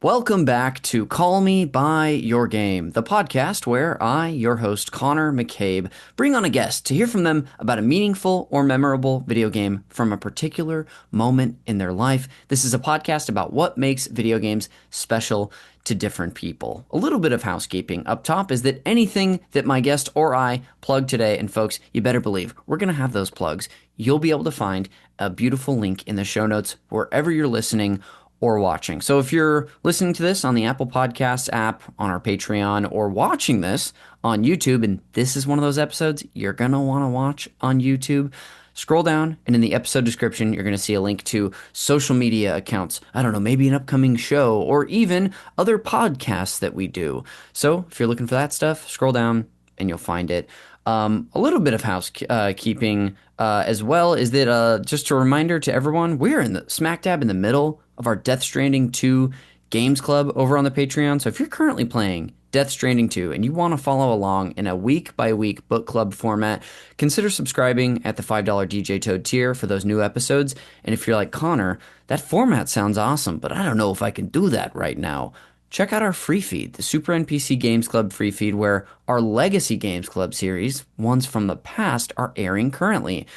Welcome back to Call Me By Your Game, the podcast where I, your host Connor McCabe, bring on a guest to hear from them about a meaningful or memorable video game from a particular moment in their life. This is a podcast about what makes video games special to different people. A little bit of housekeeping up top is that anything that my guest or I plug today, and folks, you better believe we're going to have those plugs, you'll be able to find a beautiful link in the show notes wherever you're listening or watching. So if you're listening to this on the Apple Podcasts app, on our Patreon, or watching this on YouTube, and this is one of those episodes you're going to want to watch on YouTube, scroll down, and in the episode description, you're going to see a link to social media accounts. I don't know, maybe an upcoming show, or even other podcasts that we do. So if you're looking for that stuff, scroll down, and you'll find it. A little bit of housekeeping as well is that just a reminder to everyone, we're in the smack dab in the middle of our Death Stranding 2 Games Club over on the Patreon. So if you're currently playing Death Stranding 2 and you want to follow along in a week-by-week book club format, consider subscribing at the $5 DJ Toad tier for those new episodes. And if you're like, Connor, that format sounds awesome, but I don't know if I can do that right now, check out our free feed, the Super NPC Games Club free feed, where our Legacy Games Club series, ones from the past, are airing currently.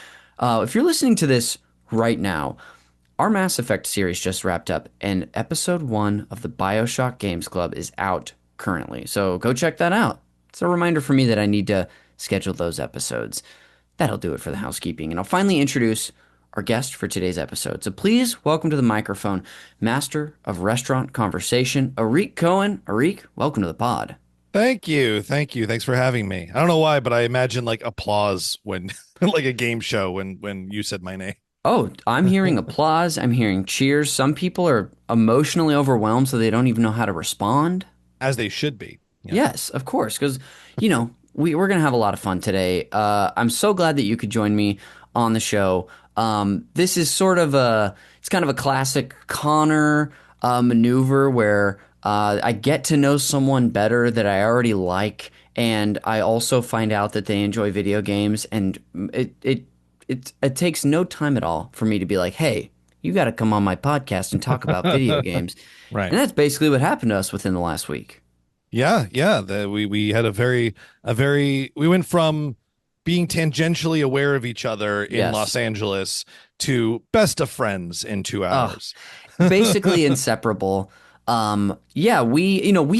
If you're listening to this right now, our Mass Effect series just wrapped up, and episode 1 of the BioShock Games Club is out currently. So go check that out. It's a reminder for me that I need to schedule those episodes. That'll do it for the housekeeping. And I'll finally introduce our guest for today's episode. So please welcome to the microphone, Master of Restaurant Conversation, Arik Cohen. Arik, welcome to the pod. Thank you. Thank you. Thanks for having me. I don't know why, but I imagine like applause when like a game show when you said my name. Oh, I'm hearing applause. I'm hearing cheers. Some people are emotionally overwhelmed, so they don't even know how to respond. As they should be. Yeah. Yes, of course, because, we're going to have a lot of fun today. I'm so glad that you could join me on the show. This is it's kind of a classic Connor maneuver where I get to know someone better that I already like, and I also find out that they enjoy video games, and it takes no time at all for me to be like, hey, you got to come on my podcast and talk about video games. Right. And that's basically what happened to us within the last week. Yeah. We had we went from being tangentially aware of each other in Yes. Los Angeles to best of friends in 2 hours. Basically inseparable. We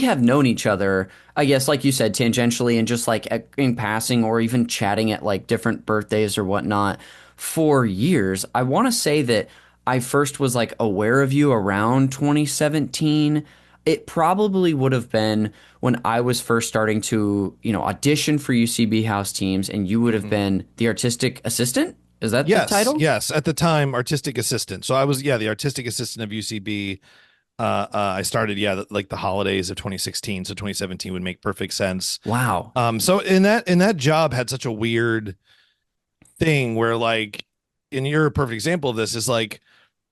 have known each other, I guess, like you said, tangentially and just like in passing or even chatting at like different birthdays or whatnot for years. I want to say that I first was like aware of you around 2017. It probably would have been when I was first starting to, audition for UCB house teams, and you would have been the artistic assistant. Is that the title? Yes. At the time, artistic assistant. So I was, the artistic assistant of UCB. I started, like the holidays of 2016. So 2017 would make perfect sense. Wow. So in that job had such a weird thing where like, and you're a perfect example of this, is like,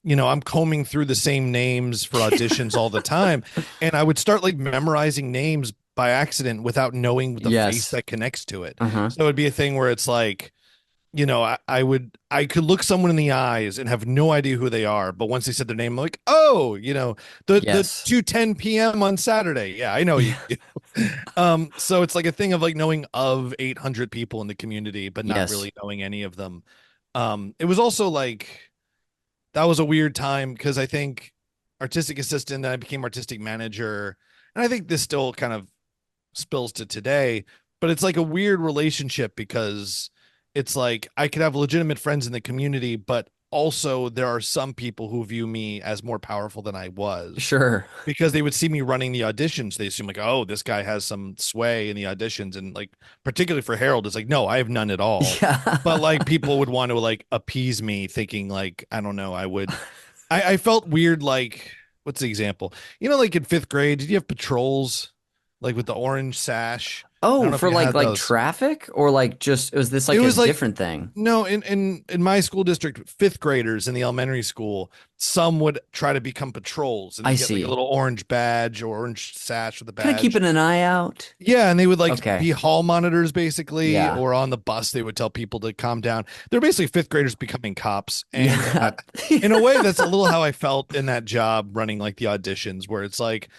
I'm combing through the same names for auditions all the time. And I would start like memorizing names by accident without knowing the face that connects to it. Uh-huh. So it'd be a thing where it's like, I could look someone in the eyes and have no idea who they are. But once they said their name, I'm like, oh, the 2:10 p.m. on Saturday. Yeah, I know you. So it's like a thing of like knowing of 800 people in the community, but not really knowing any of them. It was also like, that was a weird time because I think artistic assistant, then I became artistic manager. And I think this still kind of spills to today, but it's like a weird relationship because it's like I could have legitimate friends in the community, but also there are some people who view me as more powerful than I was. Sure. Because they would see me running the auditions. They assume like, oh, this guy has some sway in the auditions. And like, particularly for Harold, it's like, no, I have none at all. Yeah. But like people would want to like appease me thinking like, I don't know, I felt weird. Like, what's the example? Like in 5th grade, did you have patrols like with the orange sash? I don't Oh, know if for you had like those. traffic or like just was this It like a was like different thing? no, in my school district, fifth graders in the elementary school, some would try to become patrols, and I you get like a see. little orange badge or orange sash with a Kind of badge. keeping an eye out. Yeah, and they would like Okay. be hall monitors basically, Yeah. or on the bus they would tell people to calm down. They're basically fifth graders becoming cops, and Yeah. in a way, that's a little how I felt in that job running like the auditions, where it's like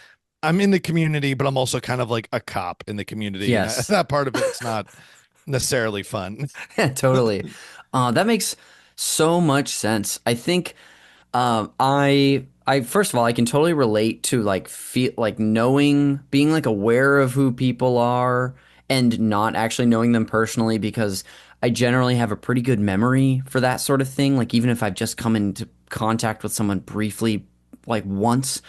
I'm in the community, but I'm also kind of like a cop in the community, and Yes. that part of it's not necessarily fun. Totally. That makes so much sense. I think I first of all, I can totally relate to like feel like knowing, being like aware of who people are and not actually knowing them personally because I generally have a pretty good memory for that sort of thing. Like even if I've just come into contact with someone briefly, like once.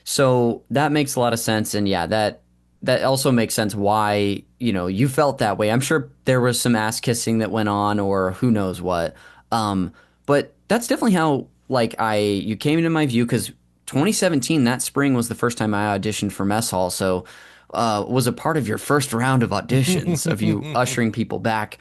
So that makes a lot of sense, and yeah, that also makes sense why, you felt that way. I'm sure there was some ass kissing that went on or who knows what. But that's definitely how like you came into my view because 2017, that spring was the first time I auditioned for mess hall. So was a part of your first round of auditions of you ushering people back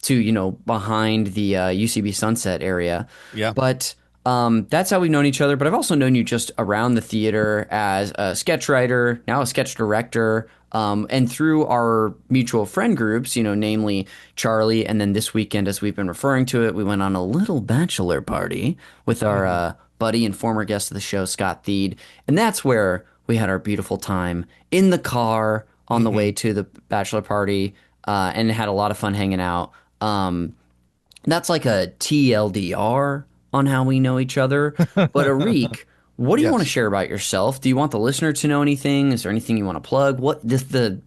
to, behind the UCB Sunset area. Yeah. But that's how we've known each other. But I've also known you just around the theater as a sketch writer, now a sketch director, and through our mutual friend groups, namely Charlie. And then this weekend, as we've been referring to it, we went on a little bachelor party with our buddy and former guest of the show, Scott Theed. And that's where we had our beautiful time in the car on the way Hmm. to the bachelor party, and had a lot of fun hanging out. Um, that's like a TLDR on how we know each other. But Arik, what do you want to Yes. share about yourself? Do you want the listener to know anything? Is there anything you want to plug?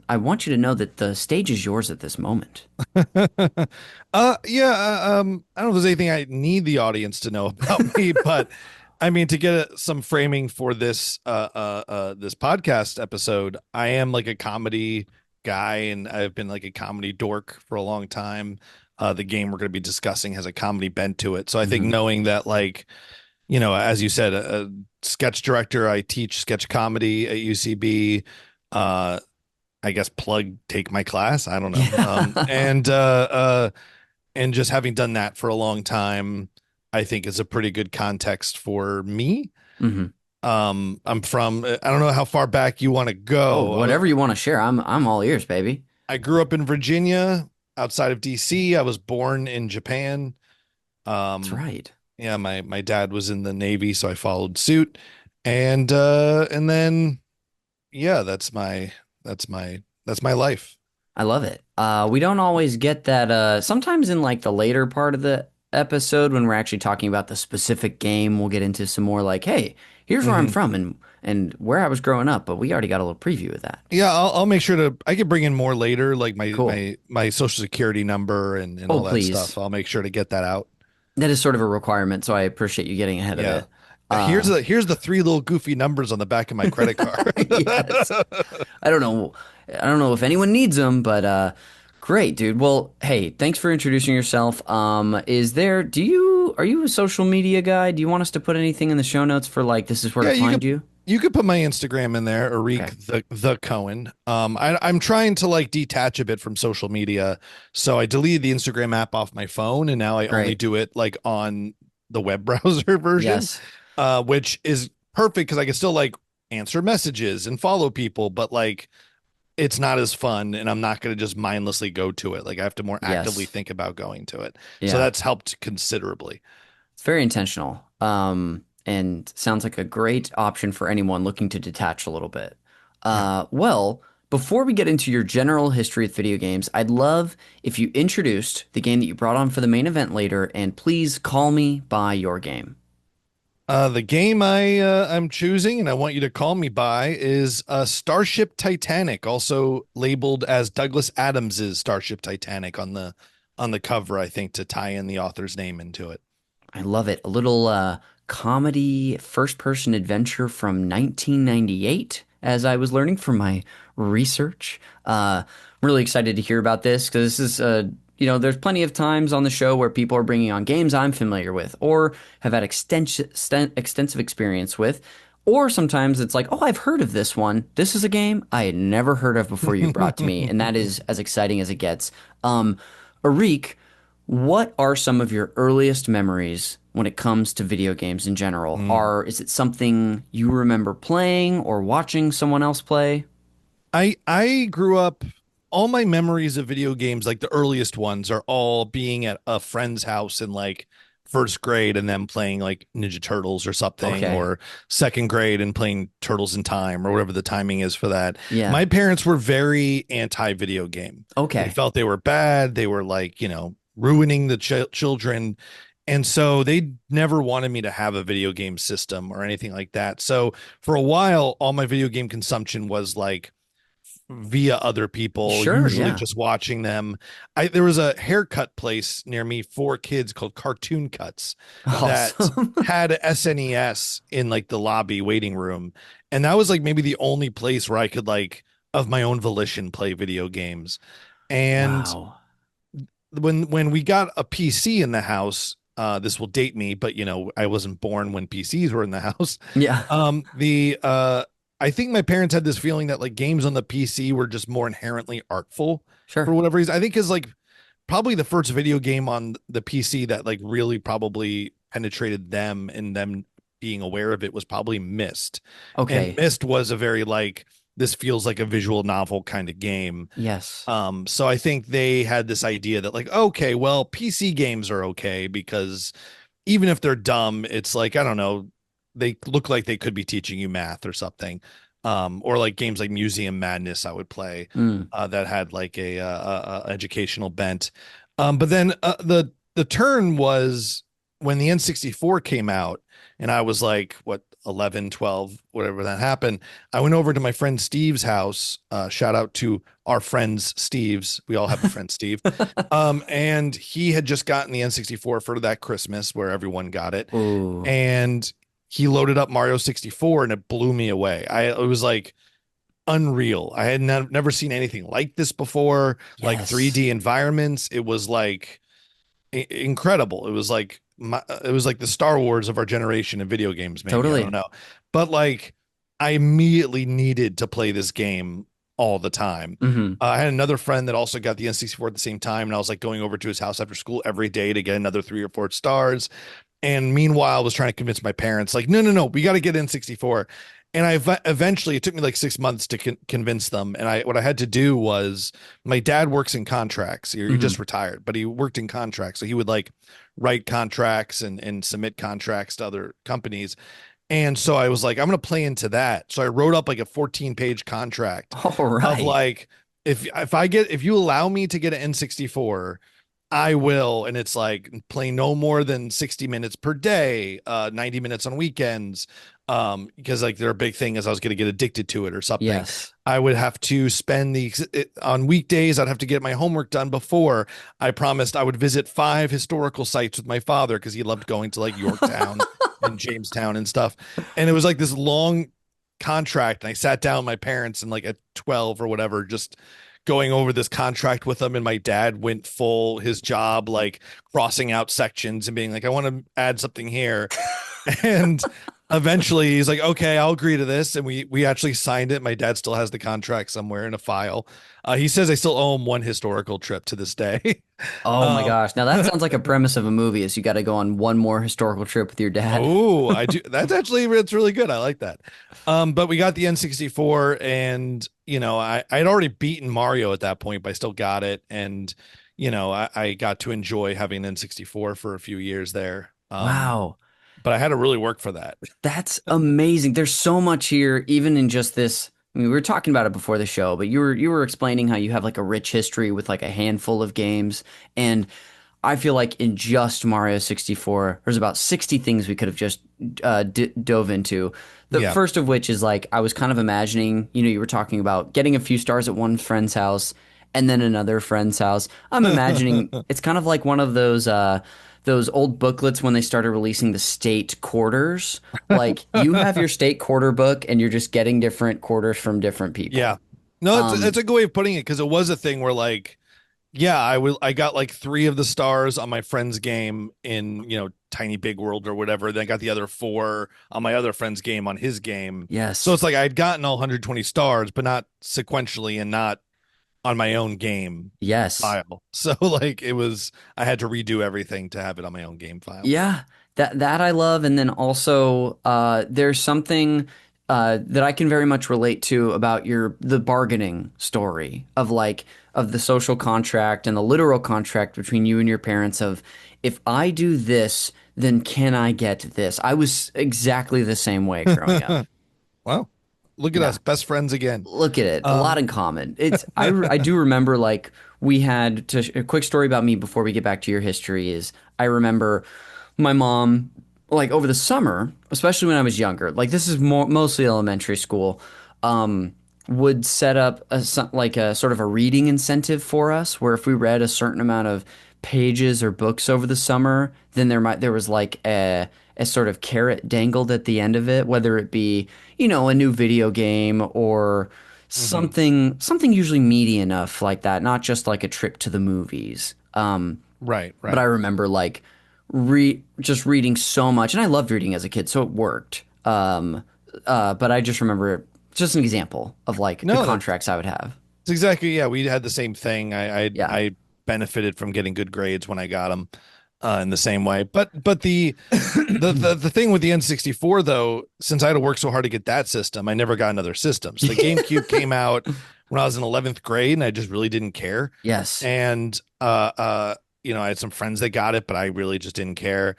I want you to know that the stage is yours at this moment. Yeah, I don't know if there's anything I need the audience to know about me, but I mean, to get some framing for this podcast episode, I am like a comedy guy, and I've been like a comedy dork for a long time. The game we're going to be discussing has a comedy bent to it, so I think Hmm. knowing that, like, as you said, a sketch director, I teach sketch comedy at UCB. Uh, I guess plug take my class. I don't know. Yeah. And just having done that for a long time, I think is a pretty good context for me. Hmm. I'm from, I don't know how far back you want to Oh, go. whatever you want to share. I'm all ears, baby. I grew up in Virginia, outside of DC. I was born in Japan. That's Um, right. yeah, my dad was in the Navy, so I followed suit. And then yeah, that's my life. I love it. We don't always get that. Sometimes in like the later part of the episode, when we're actually talking about the specific game, we'll get into some more like, hey, here's where I'm Hmm. from and where I was growing up. But we already got a little preview of that. Yeah, I'll make sure to. I can bring in more later, like my Cool. my my social security number and Oh, all that please. stuff. I'll make sure to get that out. That is sort of a requirement, so I appreciate you getting ahead of Yeah. it. Here's Uh, the three little goofy numbers on the back of my credit card. yes. I don't know. I don't know if anyone needs them, but great, dude. Well, hey, thanks for introducing yourself. Are you a social media guy? Do you want us to put anything in the show notes for like this is where to Yeah, find you? you could put my Instagram in there, Okay, Arik the Cohen. I'm trying to like detach a bit from social media, so I deleted the Instagram app off my phone, and now I only great. do it like on the web browser version, Yes. which is perfect because I can still like answer messages and follow people, but like it's not as fun, and I'm not going to just mindlessly go to it. Like I have to more actively Yes. think about going to it. So Yeah. that's helped considerably. It's very intentional. And sounds like a great option for anyone looking to detach a little bit. Yeah. Well, before we get into your general history with video games, I'd love if you introduced the game that you brought on for the main event later, and please call me by your game. The game I'm choosing, and I want you to call me by, is Starship Titanic, also labeled as Douglas Adams's Starship Titanic on the cover, I think, to tie in the author's name into it. I love it. A little comedy first person adventure from 1998, as I was learning from my research. I'm really excited to hear about this because this is, there's plenty of times on the show where people are bringing on games I'm familiar with or have had extensive experience with. Or sometimes it's like, oh, I've heard of this one. This is a game I had never heard of before you brought to me, and that is as exciting as it gets. Um, Arik, what are some of your earliest memories when it comes to video games in general? Mm. Is it something you remember playing or watching someone else play? I grew up, all my memories of video games, like the earliest ones, are all being at a friend's house in like first grade and then playing like Ninja Turtles or something, Okay. or second grade and playing Turtles in Time or whatever the timing is for that. Yeah. My parents were very anti-video game. They Okay. felt they were bad. They were like, ruining the children. And so they never wanted me to have a video game system or anything like that. So for a while, all my video game consumption was like via other people, Sure. usually Yeah. just watching them. There was a haircut place near me for kids called Cartoon Cuts that Awesome. had a SNES in like the lobby waiting room. And that was like maybe the only place where I could like of my own volition play video games. And Wow. when we got a PC in the house, this will date me, but I wasn't born when PCs were in the house. Yeah. The I think my parents had this feeling that like games on the PC were just more inherently artful for Sure. whatever reason. I think is like probably the first video game on the PC that like really probably penetrated them and them being aware of it was probably Myst. And Okay. Myst was a very like this feels like a visual novel kind of game. Yes. So I think they had this idea that like, okay, well, PC games are okay because even if they're dumb, it's like, I don't know, they look like they could be teaching you math or something. Or like games like Museum Madness I would play Mm. that had like a educational bent. But then the turn was when the N64 came out and I was like, what, 11, 12, whatever that happened. I went over to my friend Steve's house. Shout out to our friends Steve's. We all have a friend Steve. And he had just gotten the N64 for that Christmas where everyone got it. Ooh. And he loaded up Mario 64 and it blew me away. It was like unreal. I had never seen anything like this before, like Yes. 3D environments. It was like incredible. It was like the Star Wars of our generation in video games, maybe. I don't Totally. know. But like I immediately needed to play this game all the time. Hmm. I had another friend that also got the N64 at the same time, and I was like going over to his house after school every day to get another 3 or 4 stars. And meanwhile, I was trying to convince my parents, like, no, no, no, we got to get N64. And eventually, it took me like 6 months to convince them. And what I had to do was, my dad works in contracts. He Hmm. just retired, but he worked in contracts. So he would like write contracts and submit contracts to other companies. And so I was like, I'm going to play into that. So I wrote up like a 14-page contract All of right. like, if you allow me to get an N64, I will. And it's like play no more than 60 minutes per day, 90 minutes on weekends. Because like their big thing is I was going to get addicted to it or something. Yes. I would have to spend on weekdays. I'd have to get my homework done before. I promised I would visit 5 historical sites with my father because he loved going to like Yorktown and Jamestown and stuff. And it was like this long contract. And I sat down with my parents and like at 12 or whatever, just going over this contract with them. And my dad went full his job, like crossing out sections and being like, I want to add something here. And eventually he's like, okay, I'll agree to this. And we actually signed it. My dad still has the contract somewhere in a file. He says I still owe him one historical trip to this day. Oh my um, gosh. Now that sounds like a premise of a movie is you got to go on one more historical trip with your dad. oh, I do. It's really good. I like that. But we got the N64 and I'd already beaten Mario at that point, but I still got it. And I got to enjoy having an N64 for a few years there. Wow. But I had to really work for that. That's amazing. There's so much here, even in just this. I mean, we were talking about it before the show, but you were explaining how you have like a rich history with like a handful of games. And I feel like in just Mario 64, there's about 60 things we could have just dove into. The Yeah. first of which is like, I was kind of imagining, you were talking about getting a few stars at one friend's house and then another friend's house. I'm imagining it's kind of like one of those old booklets when they started releasing the state quarters. Like you have your state quarter book and you're just getting different quarters from different people. Yeah. No, it's Um, a good way of putting it because it was a thing where like, yeah, I got like 3 of the stars on my friend's game in, Tiny Big World or whatever. Then I got the other 4 on my other friend's game on his game. So Yes. it's like I'd gotten all 120 stars, but not sequentially and not on my own game Yes. file. So like I had to redo everything to have it on my own game file. Yeah, that I love, and then also there's something that I can very much relate to about the bargaining story of of the social contract and the literal contract between you and your parents of if I do this, then can I get this? I was exactly the same way growing up. Wow. Look at Yeah. us, best friends again. Look at it. A lot Um, in common. I do remember we had a quick story about me before we get back to your history is I remember my mom over the summer, especially when I was younger. Like this is mostly elementary school. Um, would set up a sort of a reading incentive for us where if we read a certain amount of pages or books over the summer, then there was like a sort of carrot dangled at the end of it, whether it be, a new video game or mhm. something usually meaty enough like that, not just like a trip to the movies. Right, But I right. remember just reading so much, and I loved reading as a kid, so it worked. But I just remember just an example of like the No, contracts I would have. that's exactly, yeah, we had the same thing. Yeah. I benefited from getting good grades when I got them in the same way. But the thing with the N64 though, since I had to work so hard to get that system, I never got another system. So the GameCube came out when I was in 11th grade and I just really didn't care. Yes. And I had some friends that got it, but I really just didn't care.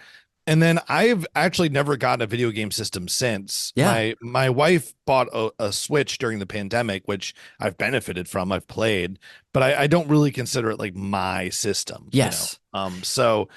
And then I've actually never gotten a video game system since. Yeah. My wife bought a Switch during the pandemic, which I've benefited from. I've played, but I don't really consider it like my system, Yes. So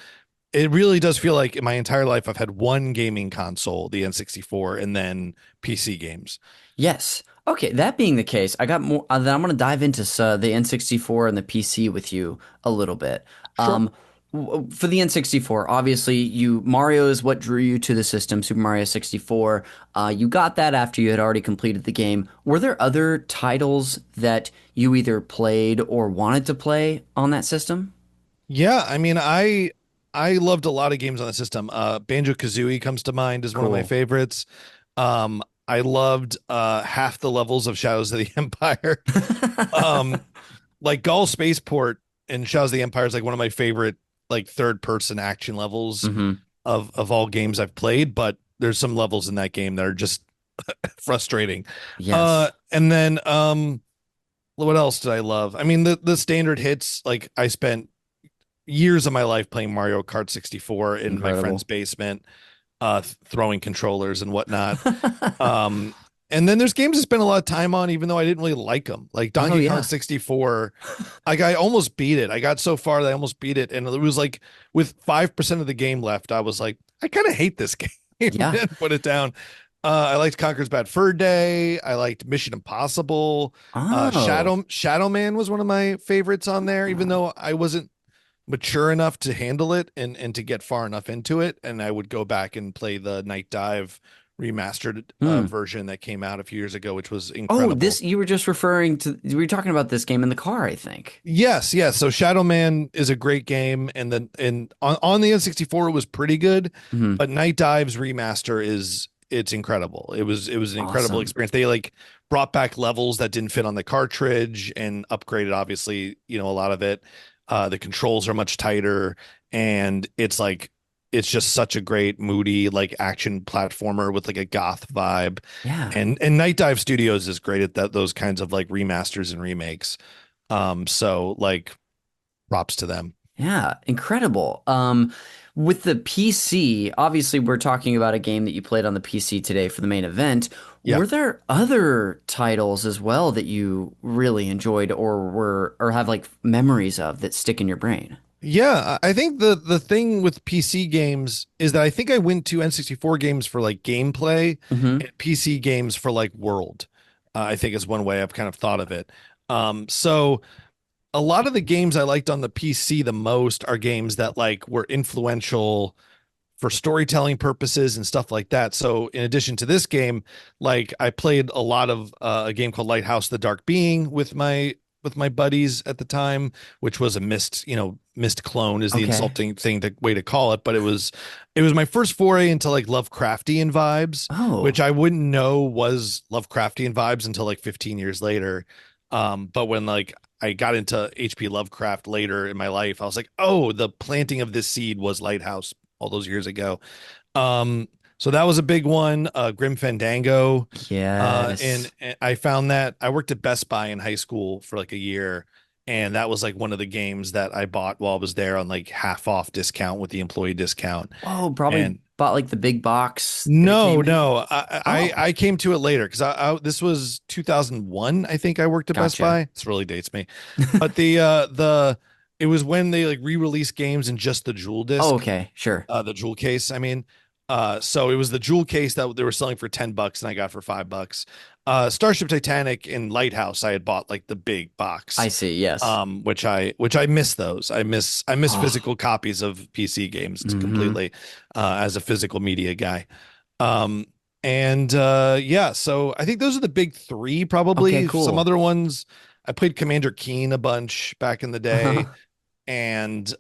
it really does feel like in my entire life I've had one gaming console, the N64, and then PC games. Yes. Okay, that being the case, I got more. Then I'm going to dive into the N64 and the PC with you a little bit. Sure. For the N64, obviously, Mario is what drew you to the system, Super Mario 64. You got that after you had already completed the game. Were there other titles that you either played or wanted to play on that system? Yeah, I mean, I loved a lot of games on the system. Banjo-Kazooie comes to mind as one of my Cool. favorites. I loved half the levels of Shadows of the Empire. Um, like Gaul Spaceport and Shadows of the Empire is like one of my favorite like third person action levels Hmm. of all games I've played, but there's some levels in that game that are just frustrating. Yes. And then what else did I love? I mean the standard hits, like I spent years of my life playing Mario Kart 64 in my friend's Incredible. basement, throwing controllers and whatnot. Um, and then there's games I spent a lot of time on, even though I didn't really like them, like Oh Donkey Kong yeah. 64. Like I almost beat it. I got so far that I almost beat it, and it was like with 5% of the game left, I was like, I kind of hate this game Yeah. and put it down. I liked Conker's Bad Fur Day. I liked Mission Impossible. Oh. Shadow Man was one of my favorites on there, even Oh. though I wasn't mature enough to handle it and to get far enough into it. And I would go back and play the Night Dive remastered Hmm. version that came out a few years ago, which was Oh, incredible. this you were just referring to. We were talking about this game in the car, I think. Yes, yes. So Shadow Man is a great game, and then and on the N64 it was pretty good, Hmm. but Night Dive's remaster it's incredible. It was an incredible Awesome. experience. They like brought back levels that didn't fit on the cartridge and upgraded obviously, a lot of it. The controls are much tighter, and it's just such a great moody like action platformer with like a goth vibe. Yeah. And Night Dive Studios is great at those kinds of like remasters and remakes. So like props to them. Yeah. Incredible. With the PC, obviously we're talking about a game that you played on the PC today for the main event. Yeah. Were there other titles as well that you really enjoyed or have like memories of that stick in your brain? Yeah, I think the thing with PC games is that I think I went to N64 games for like gameplay Hmm. and PC games for like world. I think is one way I've kind of thought of it. So a lot of the games I liked on the PC the most are games that like were influential for storytelling purposes and stuff like that. So in addition to this game, like I played a lot of a game called Lighthouse: The Dark Being with my with my buddies at the time, which was a mist clone is the Okay. insulting way to call it, but it was my first foray into like Lovecraftian vibes, which Oh, I wouldn't know was Lovecraftian vibes until like 15 years later. But when like I got into HP Lovecraft later in my life, I was like, oh, the planting of this seed was Lighthouse all those years ago. Um, so that was a big one. Grim Fandango. And yes. I found that I worked at Best Buy in high school for like a year, and that was like one of the games that I bought while I was there on like half off discount with the employee discount. Oh, probably And bought like the big box that it no, came in. no, I Oh, came to it later because this was 2001. I think I worked at Best gotcha. Buy. This really dates me, but the it was when they like re-released games in just the Jewel Oh, disc, okay, sure. the Jewel case. I mean, so it was the Jewel case that they were selling for $10 and I got for $5. Starship Titanic and Lighthouse, I had bought like the big box, I see. Yes. which I miss those. I miss Oh, physical copies of PC games mm-hmm. completely, as a physical media guy. Um, and yeah, so I think those are the big three, Okay, probably. Some cool. other ones, I played Commander Keen a bunch back in the day, and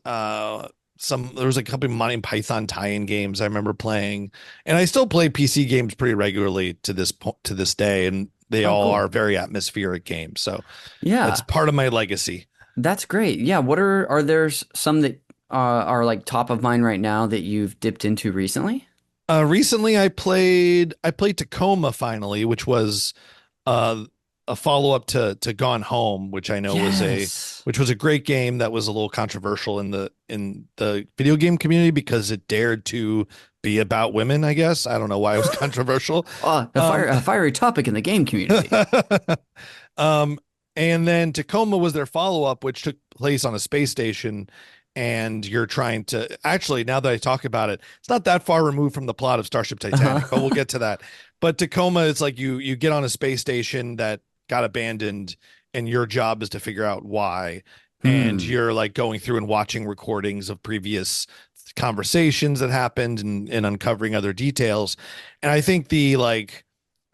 some there was a couple of Monty Python tie-in games I remember playing, and I still play PC games pretty regularly to this day, and they Oh, all are cool. very atmospheric games. So that's Yeah, part of my legacy. that's great. Yeah, what are there some that are like top of mind right now that you've dipped into recently? Recently I played Tacoma finally, which was uh, a follow-up to Gone Home, which I know Yes. which was a great game that was a little controversial in the video game community because it dared to be about women, I guess. I don't know why it was controversial. Um, A fiery topic in the game community. um, and then Tacoma was their follow-up, which took place on a space station. And you're trying to actually, now that I talk about it, it's not that far removed from the plot of Starship Titanic, but we'll get to that. But Tacoma is like you get on a space station that got abandoned, and your job is to figure out why. And Hmm. you're like going through and watching recordings of previous conversations that happened and uncovering other details. And I think the like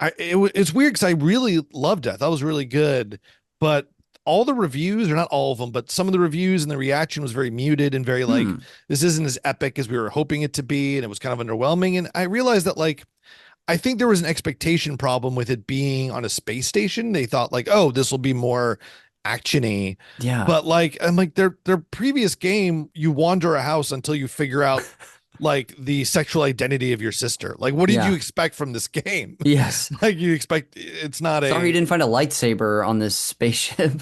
it's weird because I really loved it. I thought it was really good, but all the reviews, or not all of them, but some of the reviews and the reaction was very muted and very like, Hmm. this isn't as epic as we were hoping it to be, and it was kind of underwhelming. And I realized that like I think there was an expectation problem with it being on a space station. They thought like, oh, this will be more actiony. Yeah. But like I'm like their previous game, you wander a house until you figure out like the sexual identity of your sister. Like, what did you Yeah. expect from this game? Yes. Like you expect it's not Sorry you a didn't find a lightsaber on this spaceship.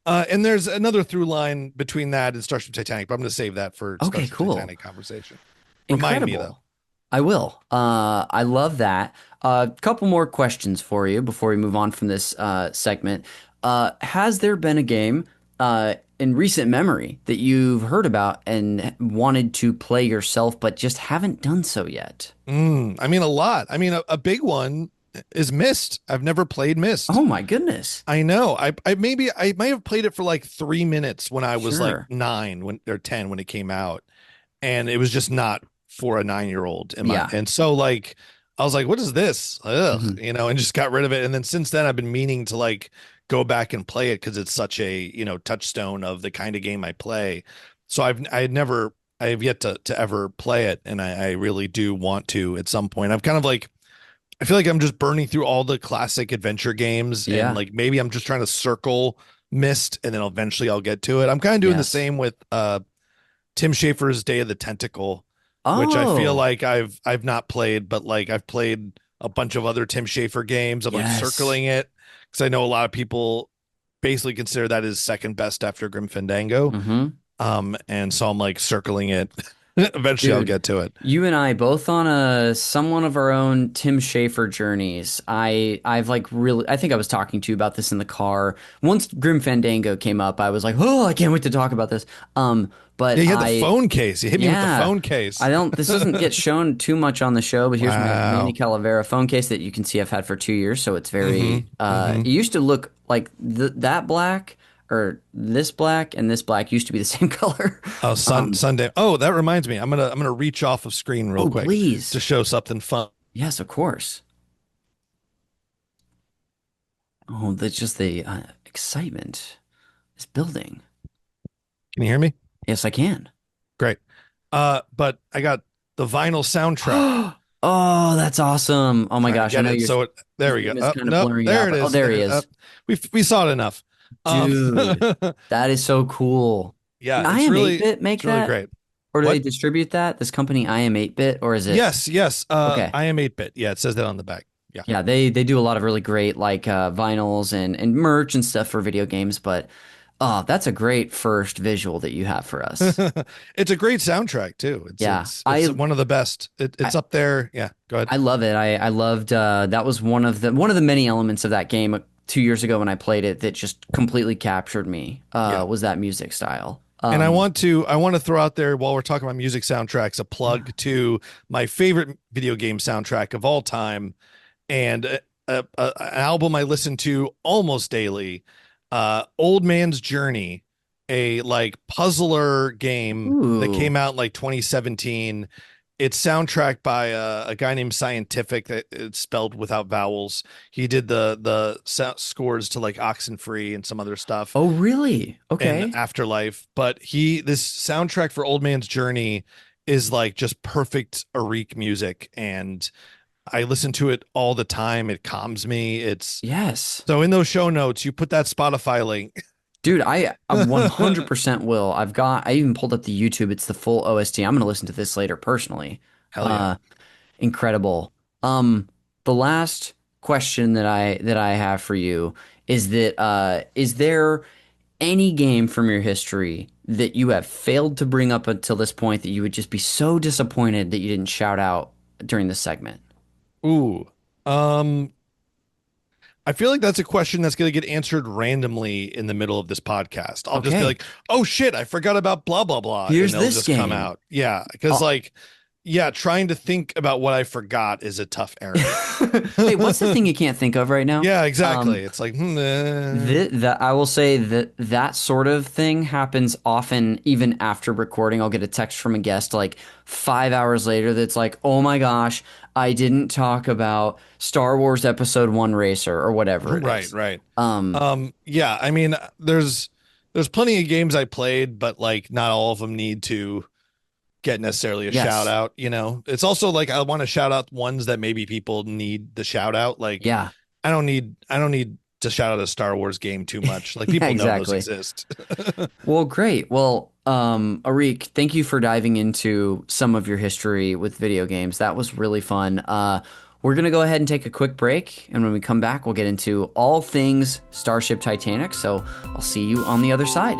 and there's another through line between that and Starship Titanic, but I'm going to save that for Okay, Starship cool. Titanic conversation. Remind me though. Incredible. I will. I love that. A couple more questions for you before we move on from this segment. Has there been a game in recent memory that you've heard about and wanted to play yourself, but just haven't done so yet? I mean, a lot. I mean, a big one is Mist. I've never played Mist. Oh my goodness. I know. I might have played it for like 3 minutes when I was like Sure. 9 when or 10 when it came out, and it was just not for a 9-year-old in my. Yeah. And so like I was like, what is this? Ugh, Mhm. and just got rid of it. And then since then, I've been meaning to like go back and play it because it's such a touchstone of the kind of game I play. So I have yet to ever play it, and I really do want to at some point. I've kind of like I feel like I'm just burning through all the classic adventure games, and Yeah. like maybe I'm just trying to circle Mist, and then eventually I'll get to it. I'm kind of doing the Yes. same with Tim Schafer's Day of the Tentacle, which I feel Oh, like I've not played, but like I've played a bunch of other Tim Schafer games. I'm like yes. circling it because I know a lot of people basically consider that his second best after Grim Fandango. Mm-hmm. And so I'm like circling it. Eventually I'll Dude, get to it. you and I both on a someone of our own Tim Schafer journeys. I've like really I think I was talking to you about this in the car. Once Grim Fandango came up, I was like, "Oh, I can't wait to talk about this." But Yeah, you had the I phone case. You hit me with the yeah, phone case. I don't this doesn't get shown too much on the show, but here's my Manny Wow. Calavera phone case that you can see I've had for 2 years, so it's very Mm-hmm. Mm-hmm. it used to look like that black or this black used to be the same color. Oh, Sunday. Oh, that reminds me. I'm gonna reach off of screen real Oh, quick please. to show something fun. Yes, of course. Oh, that's just the excitement is building. Can you hear me? Yes, I can. Great. But I got the vinyl soundtrack. Oh, that's awesome. Oh my Trying to gosh, I get know it. your So there we go. name is kind of Nope, blurring there out, it but oh, is. there he There, is. we saw it enough. Dude, that is so cool. Yeah, Did I am 8-bit make it's really that? great. Or do they What? distribute that? This company I am 8-bit, or is it Yes. okay? I am 8-bit. Yeah, it says that on the back. Yeah. Yeah, they do a lot of really great like vinyls and merch and stuff for video games, but oh, that's a great first visual that you have for us. It's a great soundtrack too. It's Yeah, it's one of the best. I It's up there. Yeah, go ahead. I love it. I loved that was one of the many elements of that game 2 years ago when I played it that just completely captured me. Yeah. Was that music style. And I want to throw out there while we're talking about music soundtracks a Yeah. plug to my favorite video game soundtrack of all time, and an album I listen to almost daily, Old Man's Journey, a like puzzler game that Ooh. came out in like 2017. It's soundtracked by a guy named Scientific, that it's spelled without vowels. He did the scores to like Oxenfree and some other stuff Oh, really? and Okay. Afterlife. But this soundtrack for Old Man's Journey is like just perfect Arik music, and I listen to it all the time. It calms me. It's Yes. so in those show notes, you put that Spotify link. Dude, I 100% will. I even pulled up the YouTube. It's the full OST. I'm gonna listen to this later personally. Hell yeah. Uh, incredible. The last question that I have for you is that is there any game from your history that you have failed to bring up until this point that you would just be so disappointed that you didn't shout out during this segment? Ooh. Um, I feel like that's a question that's going to get answered randomly in the middle of this podcast. I'll just be Okay, like, "Oh shit, I forgot about blah blah blah," here's and they'll this just come game. out. Yeah, because Uh, like, yeah, trying to think about what I forgot is a tough area. hey, what's the thing you can't think of right now? Yeah, Um, exactly. It's like, That I will say that sort of thing happens often even after recording. I'll get a text from a guest like 5 hours later that's like, "Oh my gosh, I didn't talk about Star Wars Episode One Racer or whatever it right, is." right. Um, Yeah, I mean, there's plenty of games I played, but like not all of them need to get necessarily a shout yes, out, It's also like I want to shout out ones that maybe people need the shout out. Like yeah, I don't need to shout out a Star Wars game too much. Like yeah, people know those exactly. exist. Well, great. Well, Arik, thank you for diving into some of your history with video games. That was really fun. We're gonna go ahead and take a quick break, and when we come back, we'll get into all things Starship Titanic. So I'll see you on the other side.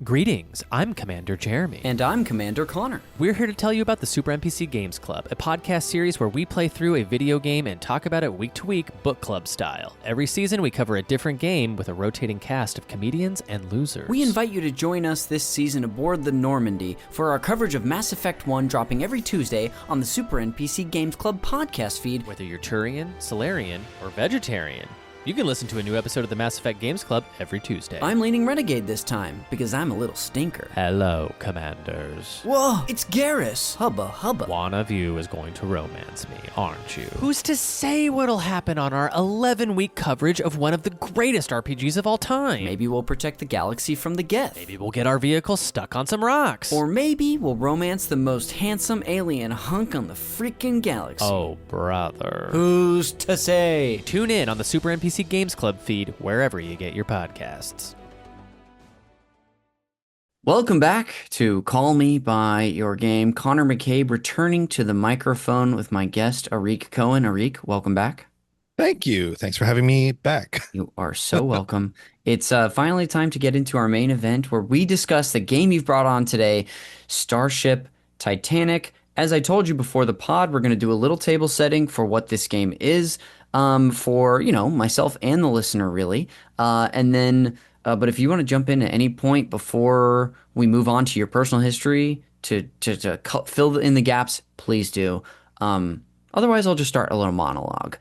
Greetings, I'm Commander Jeremy. And I'm Commander Connor. We're here to tell you about the Super NPC Games Club, a podcast series where we play through a video game and talk about it week to week, book club style. Every season, we cover a different game with a rotating cast of comedians and losers. We invite you to join us this season aboard the Normandy for our coverage of Mass Effect 1 dropping every Tuesday on the Super NPC Games Club podcast feed. Whether you're Turian, Solarian, or Vegetarian, you can listen to a new episode of the Mass Effect Games Club every Tuesday. I'm leaning Renegade this time because I'm a little stinker. Hello, Commanders. Whoa, it's Garrus. Hubba, hubba. One of you is going to romance me, aren't you? Who's to say what'll happen on our 11-week coverage of one of the greatest RPGs of all time? Maybe we'll protect the galaxy from the Geth. Maybe we'll get our vehicle stuck on some rocks. Or maybe we'll romance the most handsome alien hunk on the freaking galaxy. Oh, brother. Who's to say? Tune in on the Super NPC Games Club feed wherever you get your podcasts. Welcome back to Call Me By Your Game. Connor McCabe returning to the microphone with my guest, Arik Cohen. Arik, welcome back. Thank you. Thanks for having me back. You are so welcome. It's finally time to get into our main event where we discuss the game you've brought on today, Starship Titanic. As I told you before the pod, we're going to do a little table setting for what this game is, for, myself and the listener, really. And then, but if you want to jump in at any point before we move on to your personal history to fill in the gaps, please do. Otherwise, I'll just start a little monologue.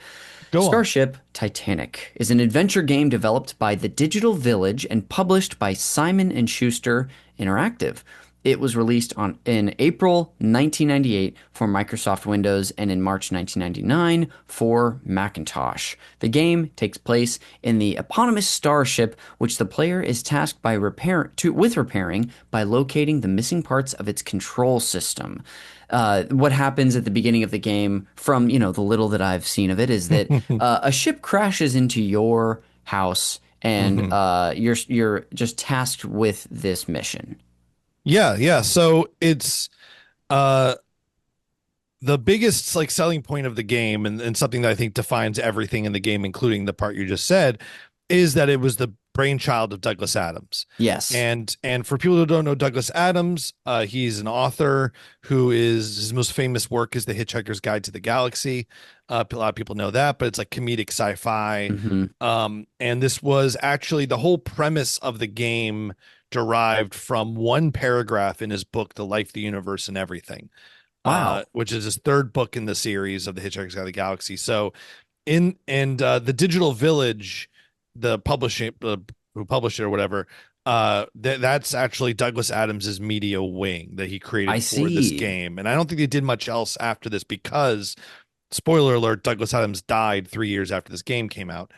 Go on. Starship Titanic is an adventure game developed by the Digital Village and published by Simon & Schuster Interactive. It was released in April 1998 for Microsoft Windows and in March 1999 for Macintosh. The game takes place in the eponymous starship, which the player is tasked with repairing by locating the missing parts of its control system. What happens at the beginning of the game, from the little that I've seen of it, is that a ship crashes into your house, and you're just tasked with this mission. Yeah. So it's the biggest like selling point of the game, and something that I think defines everything in the game, including the part you just said, is that it was the brainchild of Douglas Adams. Yes. And for people who don't know Douglas Adams, he's an author his most famous work is The Hitchhiker's Guide to the Galaxy. A lot of people know that, but it's like comedic sci-fi. And this was actually the whole premise of the game derived from one paragraph in his book, The Life, the Universe, and Everything. Wow. Which is his third book in the series of The Hitchhiker's Guide to the Galaxy. So the Digital Village, the publishing who published it or whatever, that's actually Douglas Adams's media wing that he created for this game. And I don't think they did much else after this because, spoiler alert, Douglas Adams died 3 years after this game came out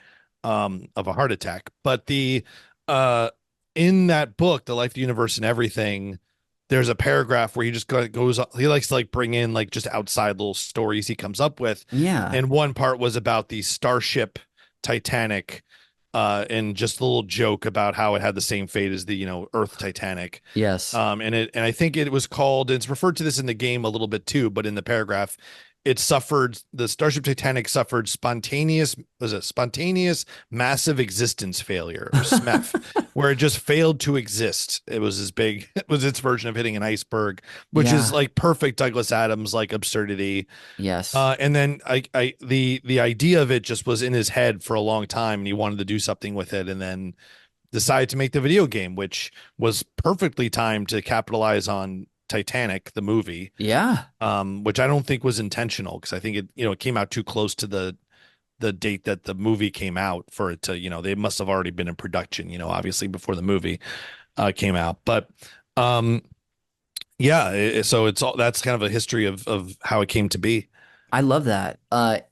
of a heart attack. But in that book, The Life, the Universe, and Everything, there's a paragraph where he just he likes to like bring in like just outside little stories he comes up with. Yeah. And one part was about the Starship Titanic, and just a little joke about how it had the same fate as the Earth Titanic. Yes. And I think it was called, it's referred to this in the game a little bit too, but in the paragraph, the Starship Titanic suffered spontaneous massive existence failure, or SMEF, where it just failed to exist. It was its version of hitting an iceberg, which is like perfect Douglas Adams like absurdity. Yes. And then the idea of it just was in his head for a long time, and he wanted to do something with it, and then decided to make the video game, which was perfectly timed to capitalize on Titanic, the movie. Yeah. Which I don't think was intentional, because I think it came out too close to the date that the movie came out for it to, they must have already been in production, obviously before the movie came out. But so that's kind of a history of how it came to be. I love that.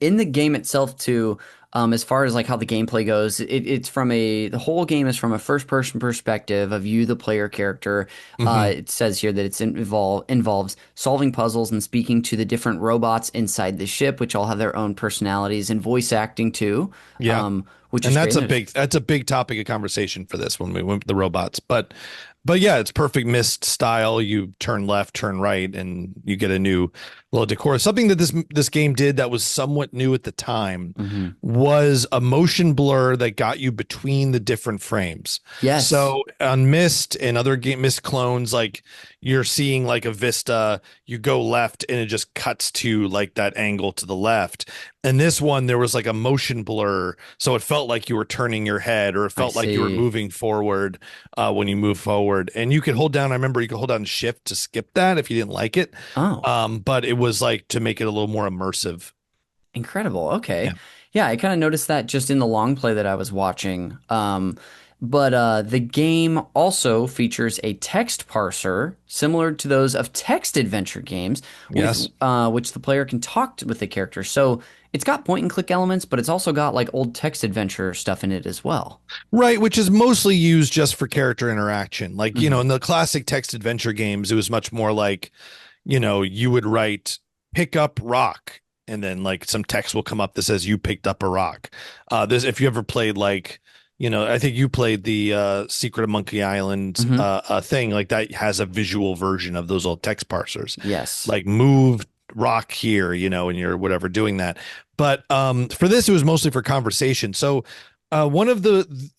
In the game itself too, as far as like how the gameplay goes, it's the whole game is from a first person perspective of you, the player character. It says here that involves solving puzzles and speaking to the different robots inside the ship, which all have their own personalities, and voice acting too. Yeah. Which is that's a big topic of conversation for this when we went with the robots. But yeah, it's perfect Myst style. You turn left, turn right, and you get a new little decor. Something that this game did that was somewhat new at the time was a motion blur that got you between the different frames. Yes. So on Myst and other Myst clones, like you're seeing like a vista, you go left and it just cuts to like that angle to the left. And this one, there was like a motion blur, so it felt like you were turning your head, or it felt like you were moving forward when you move forward. And you could hold down shift to skip that if you didn't like it. But it was like to make it a little more immersive. Incredible. Okay. Yeah, I kind of noticed that just in the long play that I was watching. But the game also features a text parser similar to those of text adventure games, which the player can talk with the character. So it's got point and click elements, but it's also got like old text adventure stuff in it as well. Right, which is mostly used just for character interaction. Like, in the classic text adventure games, it was much more like, you would write pick up rock, and then like some text will come up that says you picked up a rock. If you ever played like, I think you played the Secret of Monkey Island thing, like that has a visual version of those old text parsers. Yes. Like move rock here, and you're whatever doing that. But for this, it was mostly for conversation. So one of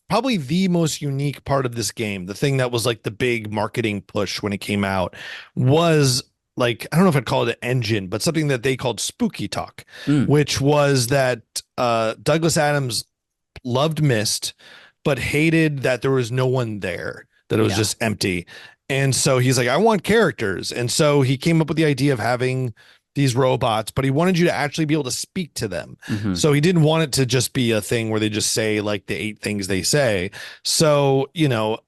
probably the most unique part of this game, the thing that was like the big marketing push when it came out, was like, I don't know if I'd call it an engine, but something that they called Spooky Talk, which was that Douglas Adams loved Myst, but hated that there was no one there, that it was just empty. And so he's like, I want characters. And so he came up with the idea of having these robots, but he wanted you to actually be able to speak to them. Mm-hmm. So he didn't want it to just be a thing where they just say like the 8 things they say. So, he didn't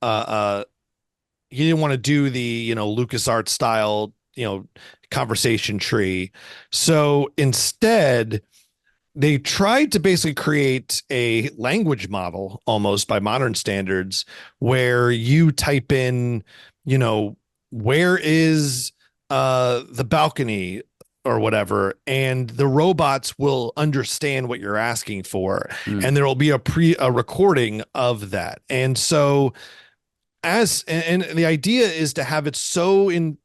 want to do the, LucasArts style, conversation tree. So instead, they tried to basically create a language model almost by modern standards where you type in, where is the balcony or whatever, and the robots will understand what you're asking for, and there will be a recording of that. And so and the idea is to have it so in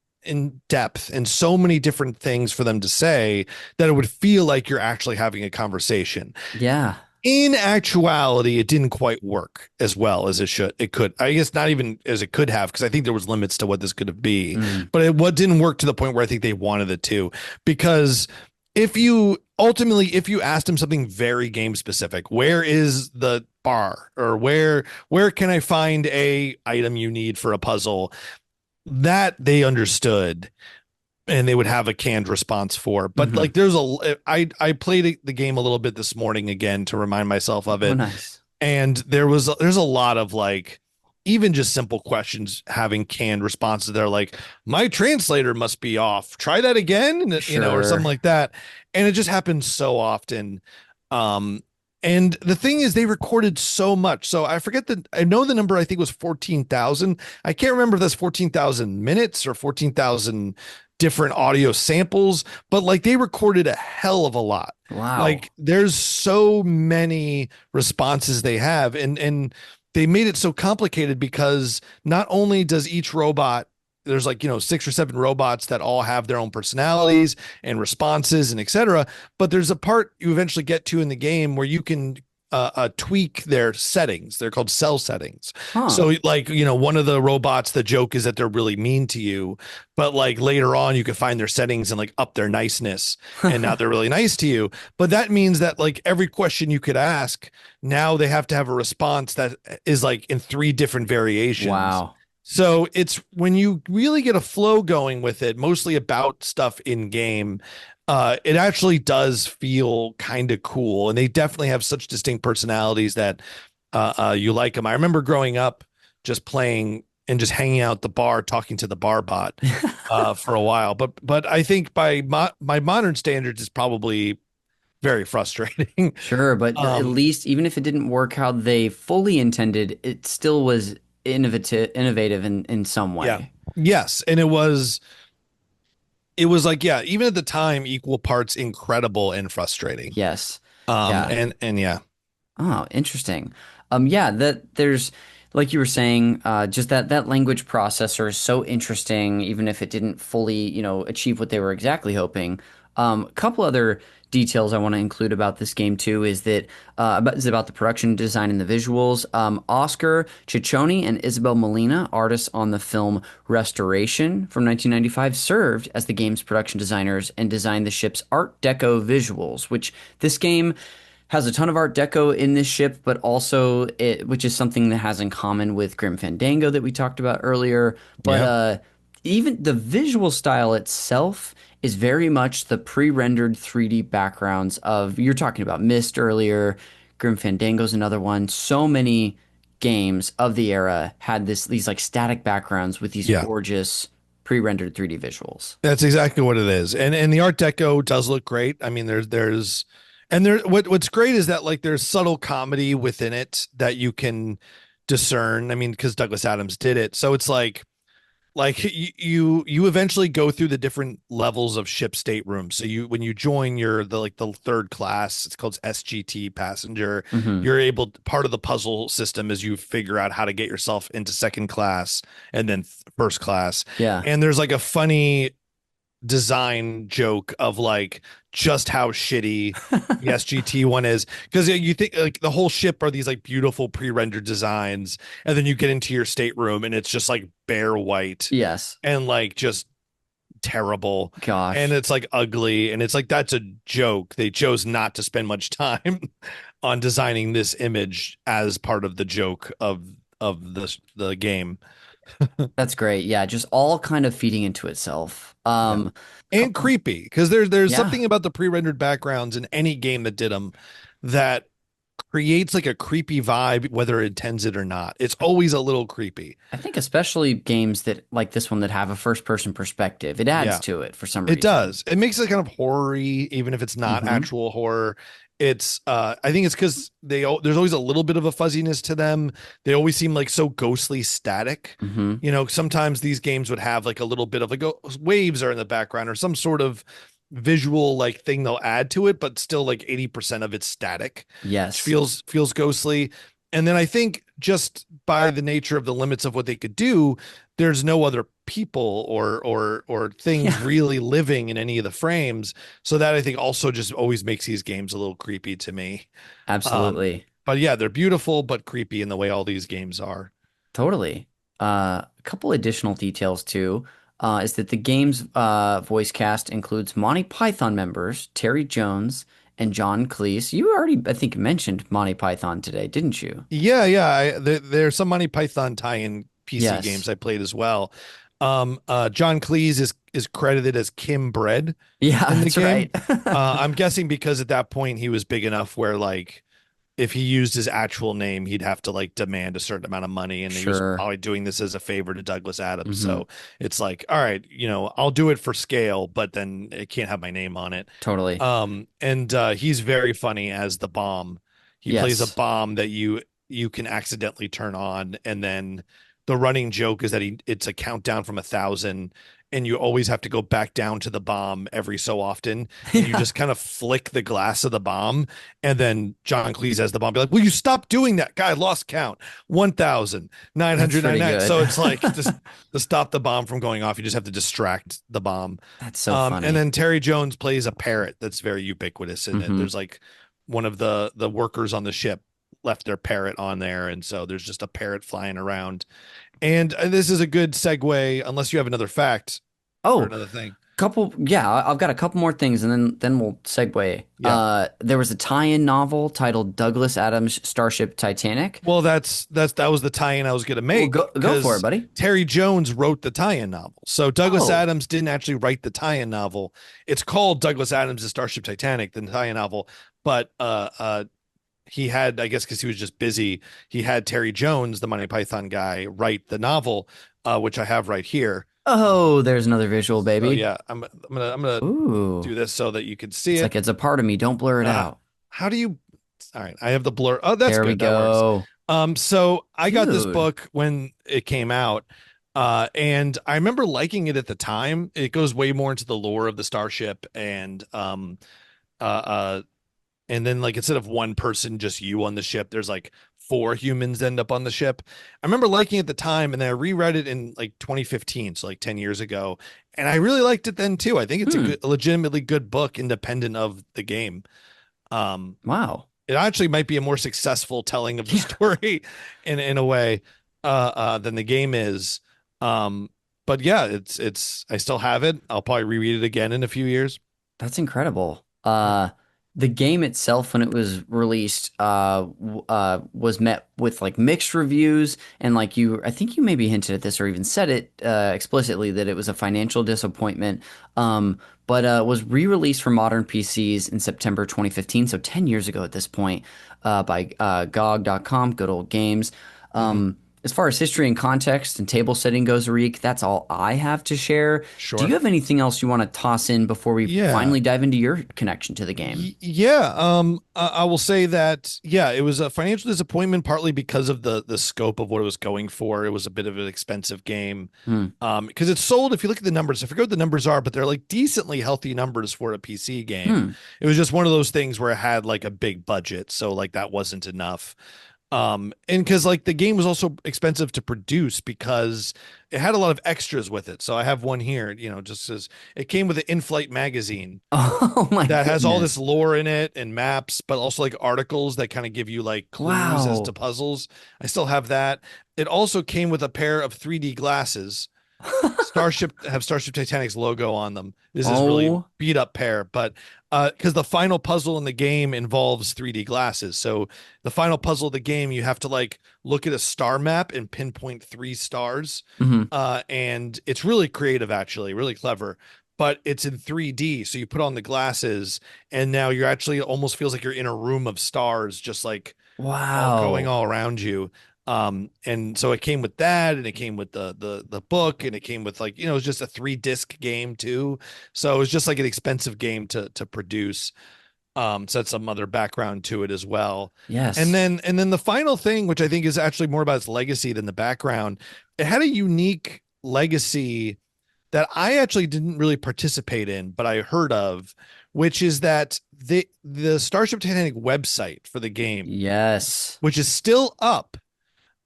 depth and so many different things for them to say that it would feel like you're actually having a conversation. Yeah. In actuality, it didn't quite work as well as it could. I guess not even as it could have, because I think there was limits to what this could be. But what didn't work to the point where I think they wanted it to, because if you asked him something very game specific, where is the bar, or where can I find a item you need for a puzzle, that they understood and they would have a canned response for. But like I played the game a little bit this morning again to remind myself of it. Oh, nice. And there's a lot of like even just simple questions having canned responses that are like, my translator must be off, try that again, or something like that. And it just happens so often. And the thing is, they recorded so much. So I know the number, I think was 14,000. I can't remember if that's 14,000 minutes or 14,000 different audio samples, but like they recorded a hell of a lot. Wow. Like there's so many responses they have, and they made it so complicated because not only does each robot, there's like, 6 or 7 robots that all have their own personalities and responses and etc. But there's a part you eventually get to in the game where you can tweak their settings. They're called cell settings. So like, one of the robots, the joke is that they're really mean to you, but like later on you can find their settings and like up their niceness, and now they're really nice to you. But that means that like every question you could ask, now they have to have a response that is like in 3 different variations. Wow. So it's when you really get a flow going with it, mostly about stuff in game, it actually does feel kind of cool. And they definitely have such distinct personalities that you like them. I remember growing up just playing and just hanging out at the bar, talking to the bar bot for a while. But I think by my modern standards, it's probably very frustrating. Sure, but at least even if it didn't work how they fully intended, it still was innovative in some way. Yeah. Yes, and it was like, yeah, even at the time, equal parts incredible and frustrating. Yes. And yeah. Oh, interesting. That there's, like you were saying, just that language processor is so interesting, even if it didn't fully, achieve what they were exactly hoping. A couple other details I want to include about this game too is that is about the production design and the visuals. Oscar Ciccione and Isabel Molina, artists on the film Restoration from 1995, served as the game's production designers and designed the ship's Art Deco visuals, which this game has a ton of Art Deco in this ship, but also which is something that has in common with Grim Fandango that we talked about earlier. But even the visual style itself is very much the pre-rendered 3D backgrounds of, you're talking about Myst earlier, Grim Fandango's another one. So many games of the era had these like static backgrounds with these gorgeous pre-rendered 3D visuals. That's exactly what it is. And the Art Deco does look great. I mean, what's great is that like there's subtle comedy within it that you can discern. I mean, because Douglas Adams did it. So it's like you eventually go through the different levels of ship staterooms. So when you join the third class, it's called SGT passenger. You're able, part of the puzzle system is you figure out how to get yourself into second class and then first class. Yeah. And there's like a funny design joke of like just how shitty the SGT one is, because you think like the whole ship are these like beautiful pre-rendered designs, and then you get into your stateroom and it's just like bare white, and like just terrible, gosh, and it's like ugly, and it's like that's a joke. They chose not to spend much time on designing this image as part of the joke of the game. That's great. Yeah, just all kind of feeding into itself. Yeah. And Couple, creepy, because there's yeah, something about the pre-rendered backgrounds in any game that did them that creates like a creepy vibe, whether it intends it or not. It's always a little creepy. I think especially games that like this one that have a first person perspective, it adds Yeah, to it for some it reason. does. It makes it kind of horror-y, even if it's not Hmm. actual horror. It's I think it's because there's always a little bit of a fuzziness to them. They always seem like so ghostly static. Hmm. Sometimes these games would have like a little bit of like waves are in the background or some sort of visual like thing they'll add to it, but still like 80% of it's static, which Yes. feels ghostly. And then I think just by the nature of the limits of what they could do, there's no other people or things Yeah, really living in any of the frames. So that I think also just always makes these games a little creepy to me. absolutely. But yeah, they're beautiful but creepy in the way all these games are. Totally. A couple additional details too is that the game's voice cast includes Monty Python members Terry Jones and John Cleese. You already, I think, mentioned Monty Python today, didn't you? Yeah. There's some Monty Python tie-in PC Yes. games I played as well. John Cleese is credited as Kim Bread Yeah, in the that's game. right. I'm guessing because at that point he was big enough where like if he used his actual name, he'd have to like demand a certain amount of money, and he was Sure. probably doing this as a favor to Douglas Adams. Hmm. So it's like, all right, I'll do it for scale, but then it can't have my name on it. Totally. And he's very funny as the bomb. He plays a Yes. bomb that you can accidentally turn on, and then the running joke is that it's a countdown from 1,000, and you always have to go back down to the bomb every so often, and you Yeah, just kind of flick the glass of the bomb, and then John Cleese as the bomb be like, "Will you stop doing that? Guy lost count. that's pretty 1,999." good. So it's like just to stop the bomb from going off, you just have to distract the bomb. That's so And funny. then Terry Jones plays a parrot that's very ubiquitous in it. Hmm. There's like one of the workers on the ship left their parrot on there, and so there's just a parrot flying around. And this is a good segue, unless you have another fact or Oh, another thing. couple, yeah, I've got a couple more things and then we'll segue. Yeah. There was a tie-in novel titled Douglas Adams Starship Titanic. Well, that was the tie-in I was going to Well, make go for it, because buddy. Terry Jones wrote the tie-in novel. So Douglas Oh, Adams didn't actually write the tie-in novel. It's called Douglas Adams' Starship Titanic, the tie-in novel, but he had, I guess, because he was just busy, he had Terry Jones, the Monty Python guy, write the novel, which I have right here. oh, there's another visual, So baby. yeah, I'm gonna do Ooh, this so that you can see it's it. like it's a part of me. Don't blur it Uh, out. how do you? All right, I have the blur. Oh, that's There we good. That works. go. So I got this Dude. book when it came out, and I remember liking it at the time. It goes way more into the lore of the starship, uh, uh, and then like instead of one person, just you on the ship, there's like four humans that end up on the ship. I remember liking it at the time, and then I reread it in like 2015, so like 10 years ago, and I really liked it then too. I think it's Hmm. a legitimately good book, independent of the game. Um, Wow. it actually might be a more successful telling of the Yeah, story in a way than the game is. Um, but yeah, it's I still have it. I'll probably reread it again in a few years. that's incredible. Yeah. The game itself, when it was released, was met with like mixed reviews, and like I think you maybe hinted at this or even said it explicitly that it was a financial disappointment. But was re-released for modern PCs in September 2015, so 10 years ago at this point, by GOG.com, Good Old Games. Mhm. As far as history and context and table setting goes, Arik, that's all I have to share. Do you Sure. have anything else you want to toss in before we Yeah. finally dive into your connection to the game? Yeah, I will say that yeah, it was a financial disappointment partly because of the scope of what it was going for. It was a bit of an expensive game. Hmm. Because it's sold, if you look at the numbers, I forget what the numbers are, but they're like decently healthy numbers for a PC game. Hmm. It was just one of those things where it had like a big budget, so like that wasn't enough. And because like the game was also expensive to produce because it had a lot of extras with it. So I have one here, just says it came with an in-flight magazine Oh my that has all this goodness. lore in it and maps, but also like articles that kind of give you like clues as to Wow. puzzles. I still have that. It also came with a pair of 3D glasses. Starship Titanic's logo on them. This is really Oh, beat up pair, but because the final puzzle in the game involves 3D glasses. So the final puzzle of the game, you have to like look at a star map and pinpoint 3 stars. hmm. And it's really creative, actually, really clever. But it's in 3D, so you put on the glasses, and now you're actually almost feels like you're in a room of stars, just like all going Wow. all around you. And so it came with that, and it came with the book, and it came with like, it was just a 3 disc game too. So it was just like an expensive game to produce. So that's some other background to it as well. And Yes. then the final thing, which I think is actually more about its legacy than the background, it had a unique legacy that I actually didn't really participate in, but I heard of, which is that the Starship Titanic website for the game, Yes. which is still up.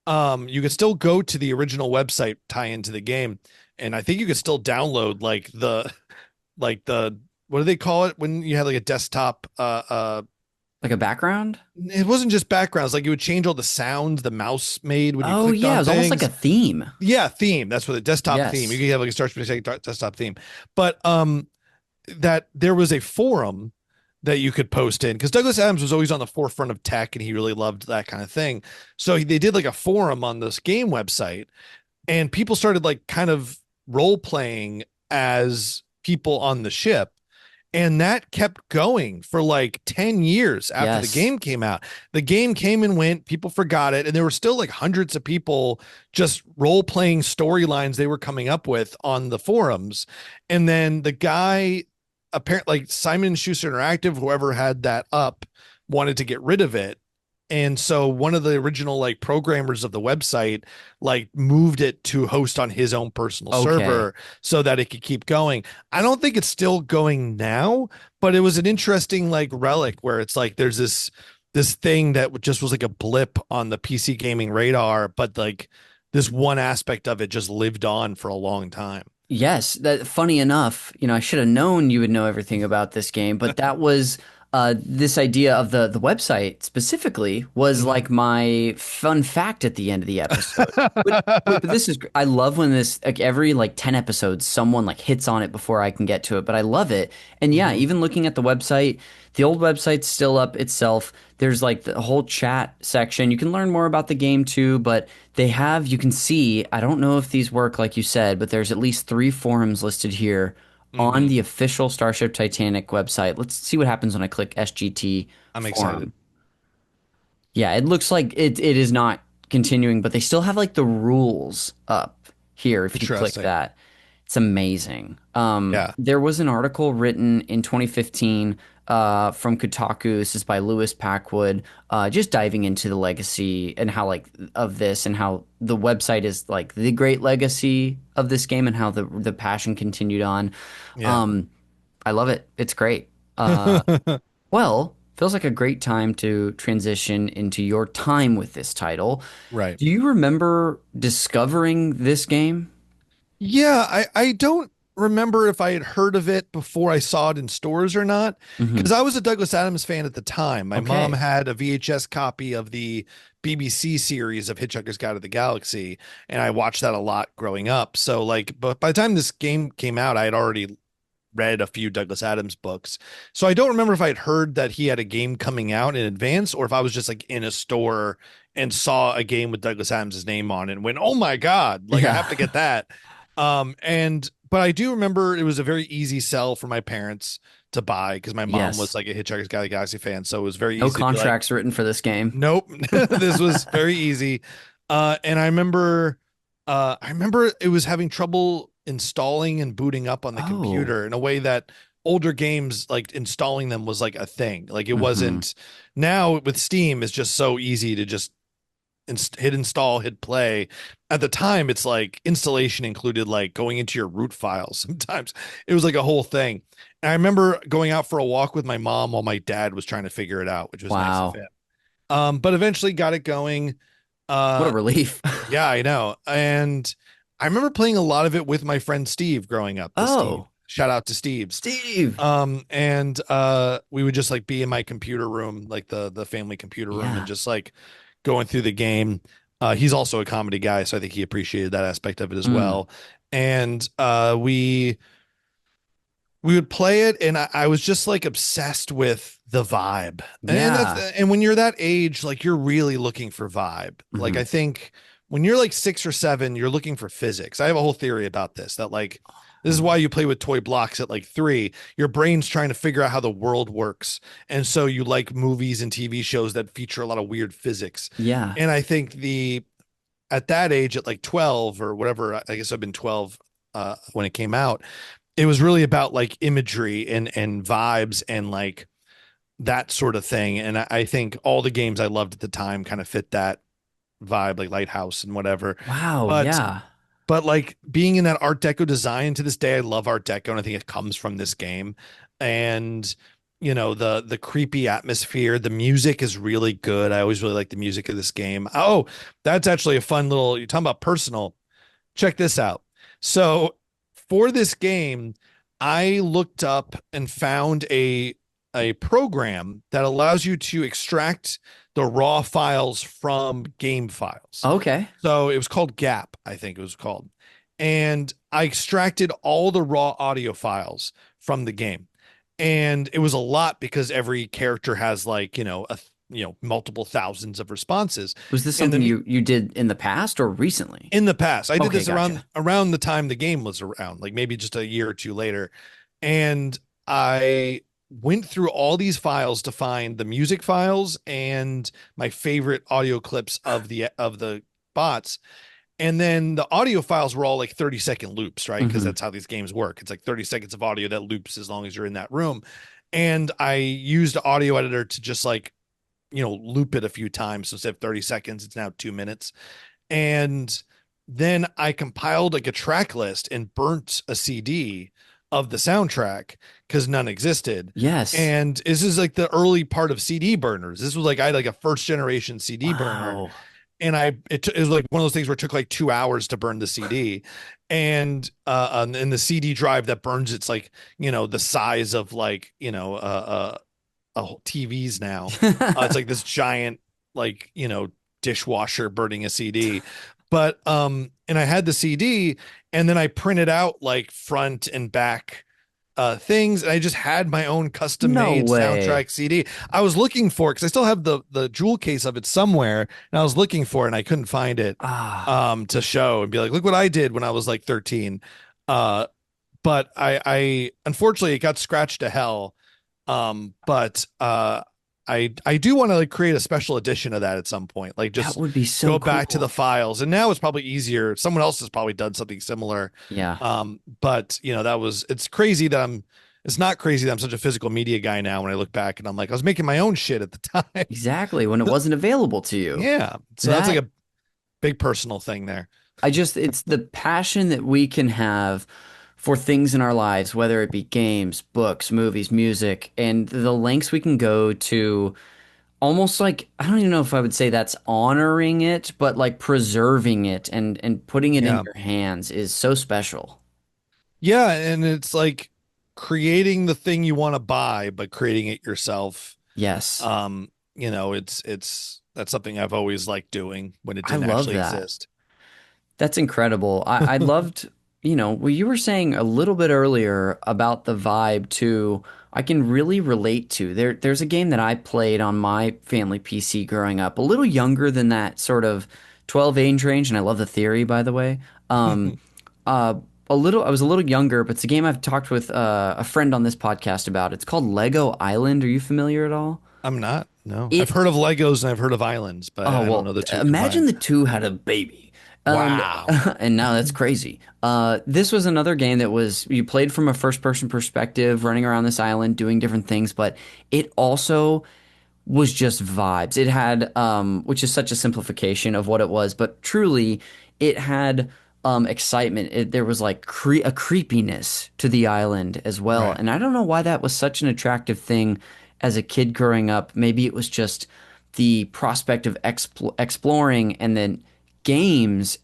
You could still go to the original website, tie into the game, and I think you could still download like the what do they call it when you had like a desktop Like a background? it wasn't just backgrounds, like it would change all the sounds the mouse made when you Oh, clicked yeah. on It's almost like a things. theme. Yeah, theme. That's what the desktop theme. You Yes. could have like a Starship desktop theme. But that there was a forum that you could post in because Douglas Adams was always on the forefront of tech and he really loved that kind of thing. So they did like a forum on this game website and people started like kind of role playing as people on the ship. And that kept going for like 10 years after the Yes. game came out. The game came and went, people forgot it, and there were still like hundreds of people just role playing storylines they were coming up with on the forums. And then the guy, apparently, like Simon Schuster Interactive, whoever had that up, wanted to get rid of it. And so one of the original like programmers of the website like moved it to host on his own personal Okay. server so that it could keep going. I don't think it's still going now, but it was an interesting like relic where it's like there's this thing that just was like a blip on the PC gaming radar, but like this one aspect of it just lived on for a long time. Yes, that funny enough, I should have known you would know everything about this game, but that was this idea of the website specifically was Mhm. like my fun fact at the end of the episode. But this is I love when this like every like 10 episodes someone like hits on it before I can get to it, but I love it. And yeah, Mhm. even looking at the website, the old website's still up itself. There's like the whole chat section. You can learn more about the game too, but you can see, I don't know if these work like you said, but there's at least 3 forums listed here on Mhm. the official Starship Titanic website. Let's see what happens when I click SGT I'm excited. forum. Yeah, it looks like it is not continuing, but they still have like the rules up here if you click Interesting. that. It's amazing. Yeah. There was an article written in 2015 from Kotaku. This is by Lewis Packwood, just diving into the legacy and how like of this and how the website is like the great legacy of this game and how the passion continued on. Yeah. Um, I love it. It's great. Well, feels like a great time to transition into your time with this title. Right. Do you remember discovering this game? Yeah, I don't remember if I had heard of it before I saw it in stores or not, Hmm. because I was a Douglas Adams fan at the time. My mom Okay. had a VHS copy of the BBC series of Hitchhiker's Guide to the Galaxy, and I watched that a lot growing up. So like, but by the time this game came out, I had already read a few Douglas Adams books. So I don't remember if I had heard that he had a game coming out in advance or if I was just like in a store and saw a game with Douglas Adams' name on it and went, "Oh my God, like I have Yeah. to get that." And but I do remember it was a very easy sell for my parents to buy because my mom was Yes. like a Hitchhiker's Guide to the Galaxy fan, so it was very No easy to be like, contracts written for this game. "Nope, this was very easy." And I remember it was having trouble installing and booting up on the Oh. computer in a way that older games like installing them was like a thing. Like it Hmm. wasn't now with Steam, it's just so easy to just hit install, hit play. At the time, it's like installation included like going into your root files. Sometimes it was like a whole thing. And I remember going out for a walk with my mom while my dad was trying to figure it out, which was nice of Wow. him. But eventually got it going. What a Uh, relief. yeah, I know. And I remember playing a lot of it with my friend Steve growing up. The Steve, Oh, shout out to Steve's. Steve. And we would just like be in my computer room, like the family computer room, and Yeah. just like going through the game. He's also a comedy guy, so I think he appreciated that aspect of it as Mm. well. And we would play it, and I was just like obsessed with the vibe. Yeah. And when you're that age, like you're really looking for vibe. Like Hmm. I think when you're like 6 or 7, you're looking for physics. I have a whole theory about this, that like this is why you play with toy blocks at like 3. Your brain's trying to figure out how the world works. And so you like movies and TV shows that feature a lot of weird physics. Yeah. And I think at that age, at like 12 or whatever, I guess I've been 12 when it came out, it was really about like imagery and vibes and like that sort of thing. And I think all the games I loved at the time kind of fit that vibe, like Lighthouse and whatever. Wow. But Yeah. like being in that Art Deco design, to this day, I love Art Deco, and I think it comes from this game. And the creepy atmosphere, the music is really good. I always really like the music of this game. Oh, that's actually a fun little. You're talking about personal. Check this out. So for this game, I looked up and found a program that allows you to extract the raw files from game files. Okay. So it was called GAP, I think it was called. And I extracted all the raw audio files from the game. And it was a lot because every character has like, multiple thousands of responses. Was this And something then you did in the past or recently? in the past, I did Okay, this around gotcha. around the time the game was around, like maybe just a year or two later. And I went through all these files to find the music files and my favorite audio clips of the bots. And then the audio files were all like 30-second loops, right? Because Hmm. that's how these games work. It's like 30 seconds of audio that loops as long as you're in that room. And I used audio editor to just like, loop it a few times. So instead of 30 seconds, it's now 2 minutes. And then I compiled like a track list and burnt a CD of the soundtrack because none existed. Yes. And this is like the early part of CD burners. This was like I had like a first generation CD burner, Wow. and it was like one of those things where it took like 2 hours to burn the CD, and the CD drive that burns, it's like the size of like TVs now. It's like this giant like dishwasher burning a CD. But and I had the CD, and then I printed out like front and back things, and I just had my own custom No made way. soundtrack CD. I was looking for it because I still have the jewel case of it somewhere, and I was looking for it and I couldn't find it Ah, to show and be like, look what I did when I was like 13. Uh but I unfortunately it got scratched to hell. But I do want to like create a special edition of that at some point. Like that just would be so go back to the cool. files. And now it's probably easier. Someone else has probably done something similar. Yeah, But it's crazy that it's not crazy that I'm such a physical media guy now when I look back and I'm like, I was making my own shit at the time. exactly. When it wasn't available to you. Yeah. So that's like That a big personal thing there. it's the passion that we can have for things in our lives, whether it be games, books, movies, music, and the lengths we can go to almost like, I don't even know if I would say that's honoring it, but like preserving it and putting it in Yeah. your hands is so special. Yeah. And it's like creating the thing you want to buy, but creating it yourself. Yes. It's that's something I've always liked doing when it I didn't love actually that. exist. That's incredible. I loved, well, you were saying a little bit earlier about the vibe too. I can really relate to. There's a game that I played on my family PC growing up, a little younger than that sort of 12 age range, and I love the theory, by the way. Um, uh, I was a little younger, but it's a game I've talked with a friend on this podcast about. It's called Lego Island. Are you familiar at all? I'm not. No, I've It heard of Legos and I've heard of islands, but Oh I don't well, know the two imagine combined. the two had a baby. And Wow. and now that's crazy. This was another game that was you played from a first person perspective, running around this island doing different things, but it also was just vibes. It had which is such a simplification of what it was, but truly it had excitement. There was like a creepiness to the island as well. Right. And I don't know why that was such an attractive thing as a kid growing up. Maybe it was just the prospect of exploring, and then games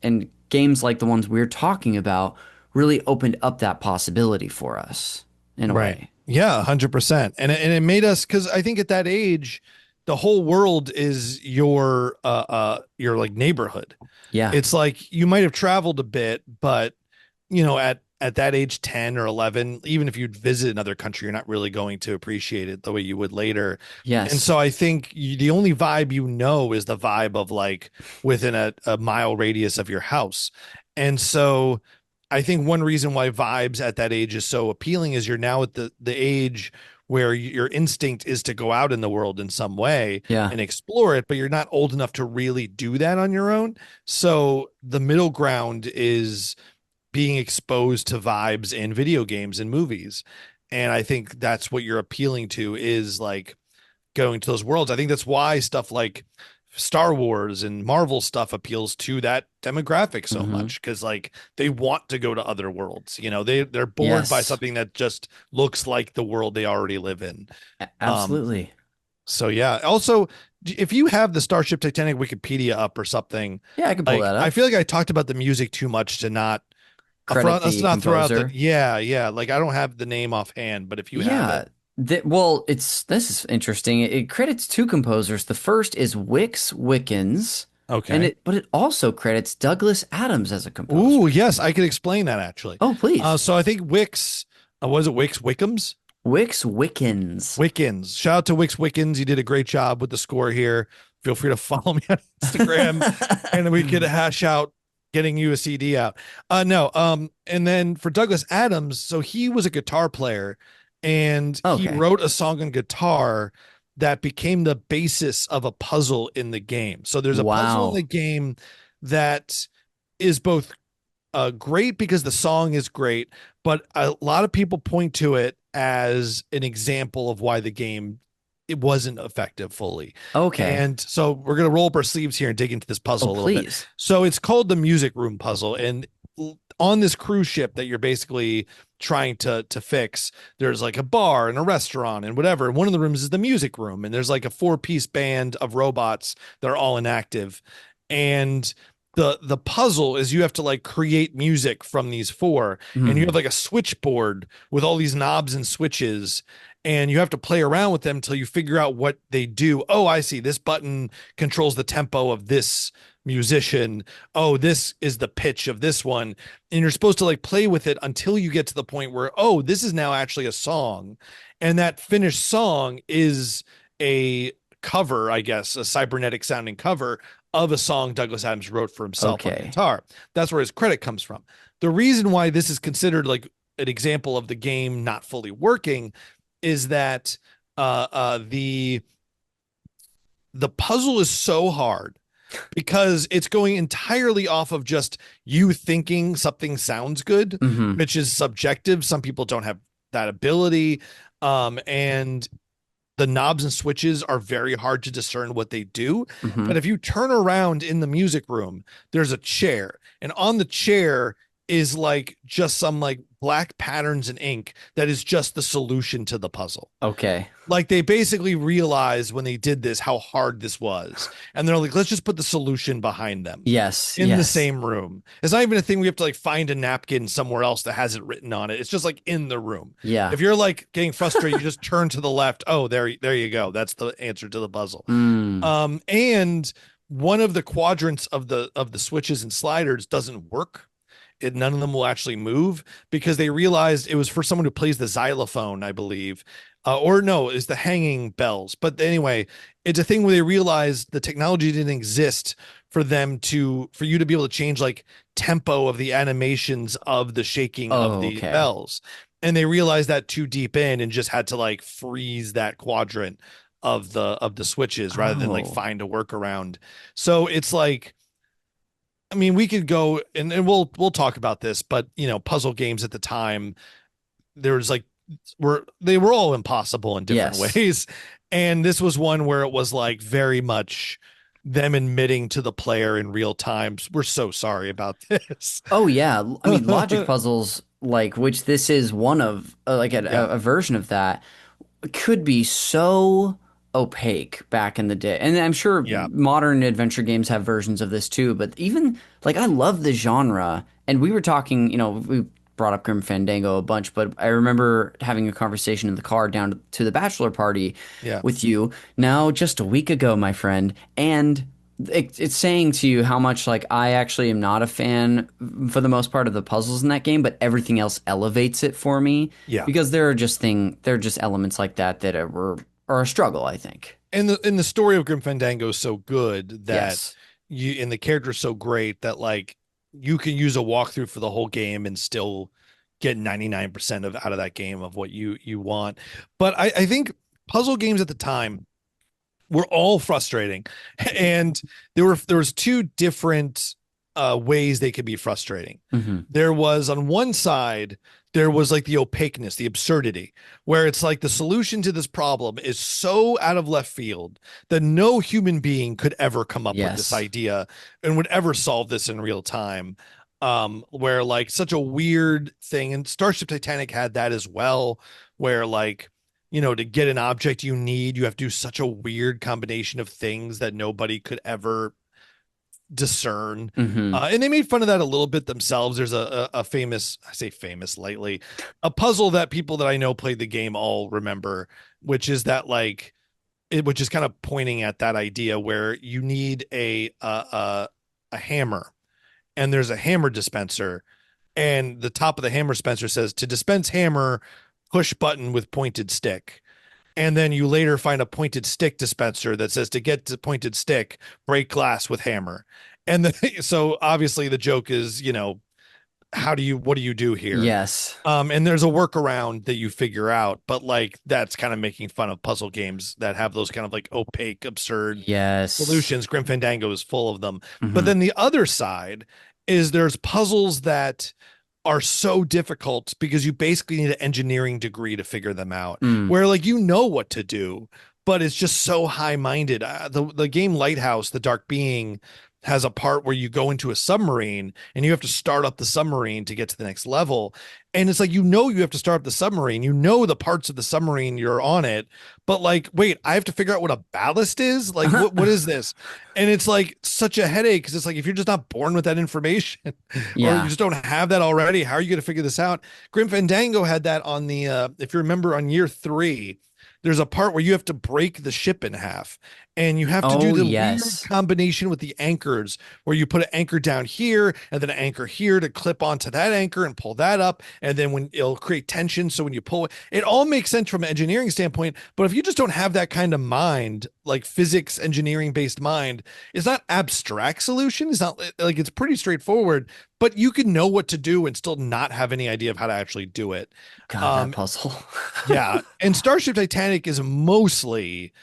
like the ones we're talking about really opened up that possibility for us in a Right. way. Yeah, 100%. And it made us, because I think at that age, the whole world is your like neighborhood. Yeah. It's like you might have traveled a bit, but at that age, 10 or 11, even if you'd visit another country, you're not really going to appreciate it the way you would later. And Yes. so I think the only vibe is the vibe of like within a mile radius of your house. And so I think one reason why vibes at that age is so appealing is you're now at the age where your instinct is to go out in the world in some way Yeah. and explore it, but you're not old enough to really do that on your own. So the middle ground is being exposed to vibes in video games and movies. And I think that's what you're appealing to, is like going to those worlds. I think that's why stuff like Star Wars and Marvel stuff appeals to that demographic so much, because like they want to go to other worlds. They're bored by something that just looks like the world they already live in. Absolutely. So yeah. Also, if you have the Starship Titanic Wikipedia up or something, Yeah, I can pull that up. I feel like I talked about the music too much to not credit the composer. Yeah. Like I don't have the name offhand, but if you have it. This is interesting. It credits two composers. The first is Wix Wickens. Okay. But it also credits Douglas Adams as a composer. Ooh, yes, I could explain that actually. Oh, please. So I think Wix, was it Wix Wickens? Wix Wickens. Wickens. Shout out to Wix Wickens. You did a great job with the score here. Feel free to follow me on Instagram and we could hash out getting you a CD out. And then for Douglas Adams, so he was a guitar player and he wrote a song on guitar that became the basis of a puzzle in the game. So there's a puzzle in the game that is both great because the song is great, but a lot of people point to it as an example of why the game it wasn't effective fully. Okay. And so we're going to roll up our sleeves here and dig into this puzzle a little bit. So it's called the music room puzzle. And on this cruise ship that you're basically trying to fix, there's like a bar and a restaurant and whatever. One of the rooms is the music room. And there's like a 4-piece band of robots that are all inactive. And the puzzle is you have to like create music from these 4 and you have like a switchboard with all these knobs and switches and you have to play around with them until you figure out what they do. Oh, I see. This button controls the tempo of this musician. Oh, this is the pitch of this one. And you're supposed to like play with it until you get to the point where, oh, this is now actually a song. And that finished song is a cover, I guess, a cybernetic sounding cover of a song Douglas Adams wrote for himself on guitar. That's where his credit comes from. The reason why this is considered like an example of the game not fully working is that the puzzle is so hard because it's going entirely off of just you thinking something sounds good, which is subjective. Some people don't have that ability. And the knobs and switches are very hard to discern what they do. But if you turn around in the music room, there's a chair, and on the chair is like just some like black patterns in ink that is just the solution to the puzzle. Okay. Like they basically realized when they did this how hard this was. And they're like, let's just put the solution behind them. Yes. In the same room. It's not even a thing we have to like find a napkin somewhere else that has it written on it. It's just like in the room. Yeah. If you're like getting frustrated, you just turn to the left. Oh, there you go. That's the answer to the puzzle. And one of the quadrants of the switches and sliders doesn't work. None of them will actually move because they realized it was for someone who plays the xylophone, I believe. Or no, it's the hanging bells. But anyway, it's a thing where they realized the technology didn't exist for you to be able to change like tempo of the animations of the shaking of the bells. And they realized that too deep in and just had to like freeze that quadrant of the switches rather than like find a workaround. So it's like, I mean, we could go and we'll talk about this, but puzzle games at the time, there was like they were all impossible in different ways. And this was one where it was like very much them admitting to the player in real time, we're so sorry about this. Oh yeah. I mean, logic puzzles, like which this is one of a version of that, could be so opaque back in the day. And I'm sure modern adventure games have versions of this too, but even like I love the genre. And we were talking, we brought up Grim Fandango a bunch, but I remember having a conversation in the car down to the bachelor party Yeah. with you now just a week ago, my friend, and it's saying to you how much like I actually am not a fan for the most part of the puzzles in that game, but everything else elevates it for me Yeah. because there are just elements like that that are a struggle, I think. And the story of Grim Fandango is so good that Yes. and the character is so great that like you can use a walkthrough for the whole game and still get 99% of out of that game of what you want. But I think puzzle games at the time were all frustrating. And there was two different ways they could be frustrating. Hmm. There was on one side, there was like the opaqueness, the absurdity, where it's like the solution to this problem is so out of left field that no human being could ever come up with this Yes. idea and would ever solve this in real time. Where like such a weird thing, and Starship Titanic had that as well, where like, to get an object you have to do such a weird combination of things that nobody could ever discern. Hmm. And they made fun of that a little bit themselves. There's a famous, I say famous lightly, a puzzle that people that I know played the game all remember, which is that like which is kind of pointing at that idea where you need a hammer, and there's a hammer dispenser, and the top of the hammer dispenser says to dispense hammer, push button with pointed stick. And then you later find a pointed stick dispenser that says to get to pointed stick, break glass with hammer. And so obviously the joke is, what do you do here? Yes. And there's a workaround that you figure out, but like that's kind of making fun of puzzle games that have those kind of like opaque, absurd Yes. solutions. Grim Fandango is full of them. But Hmm. then the other side is there's puzzles that are so difficult because you basically need an engineering degree to figure them out, Mm. where like you know what to do, but it's just so high-minded. The game Lighthouse, The Dark Being, has a part where you go into a submarine and you have to start up the submarine to get to the next level. And it's like, you have to start up the submarine, the parts of the submarine you're on it, but like, wait, I have to figure out what a ballast is. Like, what is this? And it's like such a headache because it's like, if you're just not born with that information or you Yeah. just don't have that already, how are you going to figure this out? Grim Fandango had that on if you remember on year 3, there's a part where you have to break the ship in half, and you have to do Oh, the weird yes. combination with the anchors where you put an anchor down here and then an anchor here to clip onto that anchor and pull that up. And then when it'll create tension. So when you pull it, it all makes sense from an engineering standpoint. But if you just don't have that kind of mind, like physics, engineering based mind, it's not abstract solution. It's not like it's pretty straightforward, but you can know what to do and still not have any idea of how to actually do it. God, that Um, puzzle. yeah. And Starship Titanic is mostly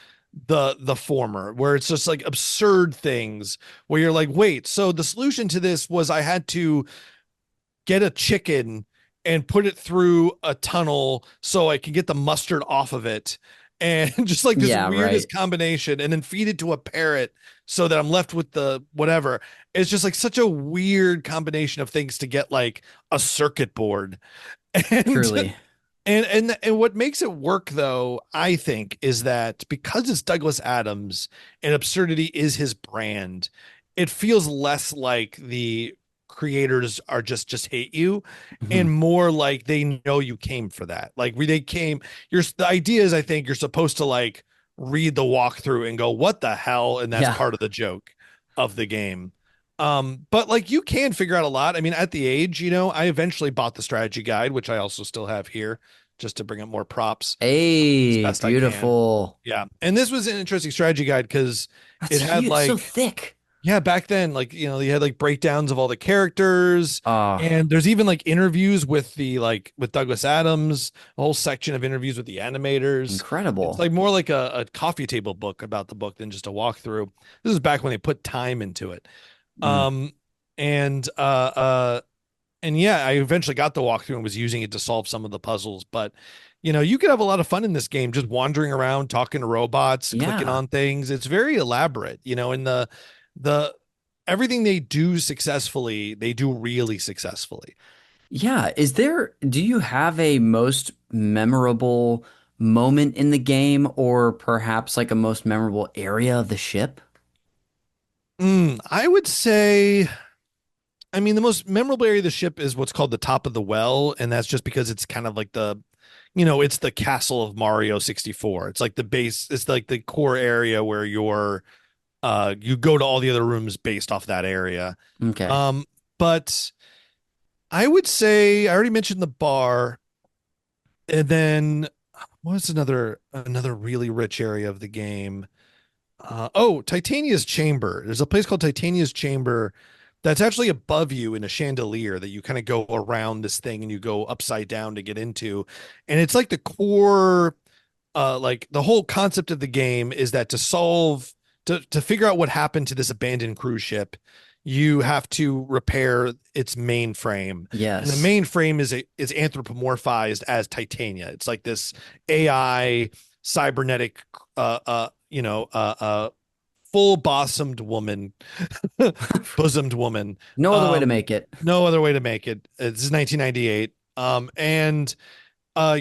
the former, where it's just like absurd things where you're like, wait, so the solution to this was I had to get a chicken and put it through a tunnel so I can get the mustard off of it, and just like this Yeah, right. weirdest combination, and then feed it to a parrot so that I'm left with the whatever. It's just like such a weird combination of things to get like a circuit board. and Truly. and what makes it work, though, I think, is that because it's Douglas Adams and absurdity is his brand, it feels less like the creators are just hate you, Mhm. and more like they know you came for that. Like they came. The idea is, I think, you're supposed to like read the walkthrough and go, "What the hell?" And that's Yeah. part of the joke of the game. But like you can figure out a lot. I mean, at the age, I eventually bought the strategy guide, which I also still have here, just to bring up more props as Hey, best I can. beautiful. Yeah. And this was an interesting strategy guide because That's it had huge. So like, thick. yeah, back then, like, they had like breakdowns of all the characters. Oh, And there's even like interviews with with Douglas Adams, a whole section of interviews with the animators. It's incredible. like more like a coffee table book about the book than just a walkthrough. This is back when they put time into it. Mm. Um, and and yeah, I eventually got the walkthrough and was using it to solve some of the puzzles. But you could have a lot of fun in this game, just wandering around, talking to robots, clicking Yeah. on things. It's very elaborate, and the everything they do successfully, they do really successfully. Yeah. Do you have a most memorable moment in the game or perhaps like a most memorable area of the ship? I would say I mean, the most memorable area of the ship is what's called the top of the well, and that's just because it's kind of like it's the castle of Mario 64. It's like the base, it's like the core area where you go to all the other rooms based off that area. Okay. But I would say I already mentioned the bar, and then what's another really rich area of the game? Titania's Chamber. There's a place called Titania's Chamber that's actually above you in a chandelier that you kind of go around this thing and you go upside down to get into. And it's like the core, like the whole concept of the game is that to figure out what happened to this abandoned cruise ship, you have to repair its mainframe. Yes. And the mainframe is anthropomorphized as Titania. It's like this AI cybernetic, full bosomed woman, bosomed woman. No other way to make it. No other way to make it. This is 1998. And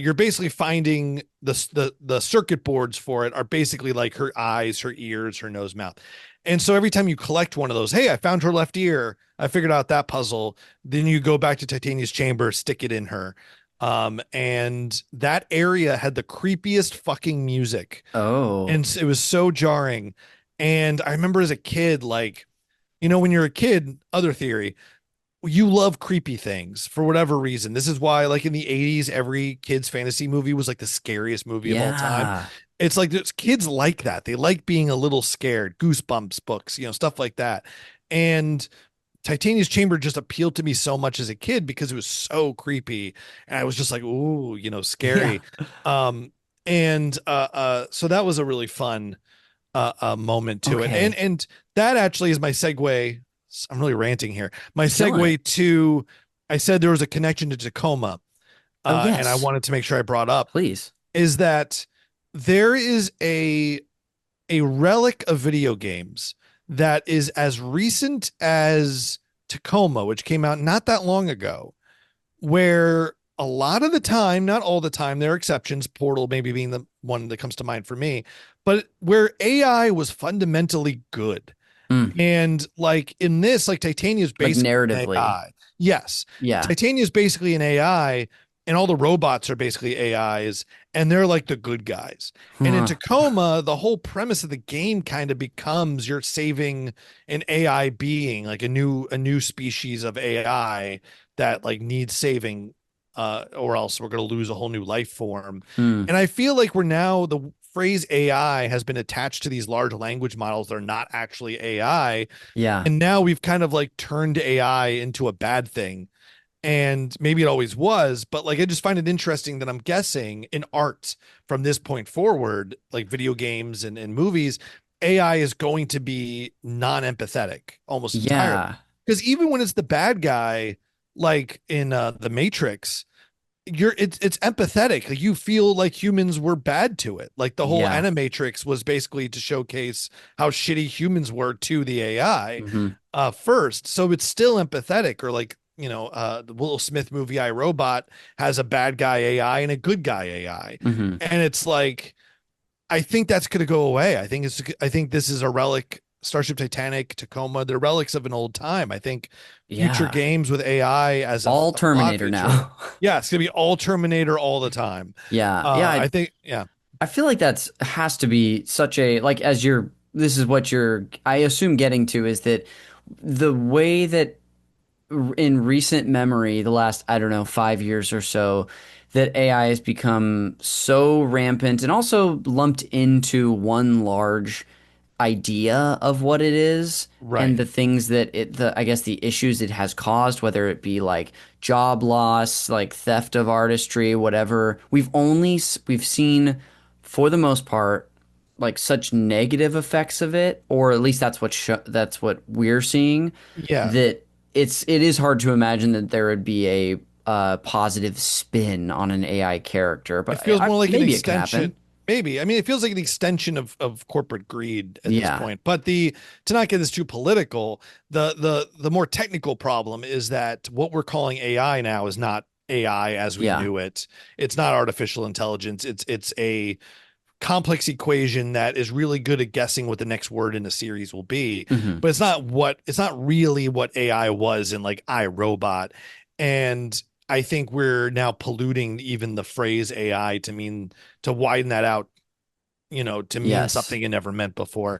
you're basically finding the circuit boards for it are basically like her eyes, her ears, her nose, mouth. And so every time you collect one of those, hey, I found her left ear, I figured out that puzzle. Then you go back to Titania's chamber, stick it in her. And that area had the creepiest fucking music. Oh. And it was so jarring. And I remember as a kid, like, when you're a kid, other theory, you love creepy things for whatever reason. This is why, like in the 80s, every kid's fantasy movie was like the scariest movie of all time. It's like kids like that. They like being a little scared. Goosebumps books, stuff like that. And Titania's Chamber just appealed to me so much as a kid because it was so creepy. And I was just like, ooh, scary. Yeah. So that was a really fun moment to it. And that actually is my segue. I'm really ranting here. My segue to, I said there was a connection to Tacoma. Yes. And I wanted to make sure I brought up, please, is that there is a relic of video games that is as recent as Tacoma, which came out not that long ago, where a lot of the time, not all the time, there are exceptions, Portal maybe being the one that comes to mind for me, but where AI was fundamentally good. And like in this, like Titania's basically narratively. an AI. Yes. Yeah. Titania's basically an AI, and all the robots are basically AIs, and they're like the good guys. And in Tacoma, the whole premise of the game kind of becomes you're saving an AI being, like a new species of AI that like needs saving, or else we're going to lose a whole new life form. And I feel like the phrase AI has been attached to these large language models that are not actually AI. Yeah. And now we've kind of like turned AI into a bad thing. And maybe it always was, but like I just find it interesting that I'm guessing in art from this point forward, like video games and movies, AI is going to be non-empathetic almost entirely. Because even when it's the bad guy, like in The Matrix, it's empathetic. Like you feel like humans were bad to it. Like the whole Animatrix was basically to showcase how shitty humans were to the AI first. So it's still empathetic. Or like, the Will Smith movie I, Robot has a bad guy AI and a good guy AI. And it's like, I think that's going to go away. I think this is a relic. Starship Titanic, Tacoma, they're relics of an old time. I think future games with AI as all Terminator now. Yeah, it's gonna be all Terminator all the time. I feel like has to be such a, like, this is what I assume getting to is that the way that in recent memory, the last, I don't know, 5 years or so, that AI has become so rampant and also lumped into one large idea of what it is, and the things that I guess the issues it has caused, whether it be like job loss, like theft of artistry, whatever. We've seen, for the most part, like such negative effects of it, or at least that's what we're seeing. Yeah, that it is hard to imagine that there would be a positive spin on an AI character, but it feels more like an extension. Maybe. I mean, it feels like an extension of corporate greed at this point. But to not get this too political, the more technical problem is that what we're calling AI now is not AI as we knew it. It's not artificial intelligence. It's a complex equation that is really good at guessing what the next word in a series will be. Mhm. But it's not really what AI was in like iRobot. And I think we're now polluting even the phrase AI to widen that out, to mean Yes. something it never meant before.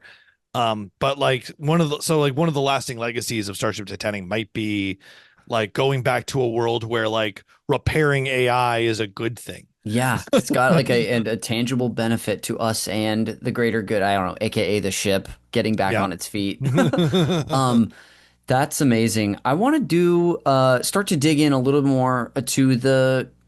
But like one of the lasting legacies of Starship Titanic might be like going back to a world where like repairing AI is a good thing. Yeah, it's got like a tangible benefit to us and the greater good. I don't know, aka the ship getting back Yeah. on its feet. Um, that's amazing. I want to start to dig in a little more to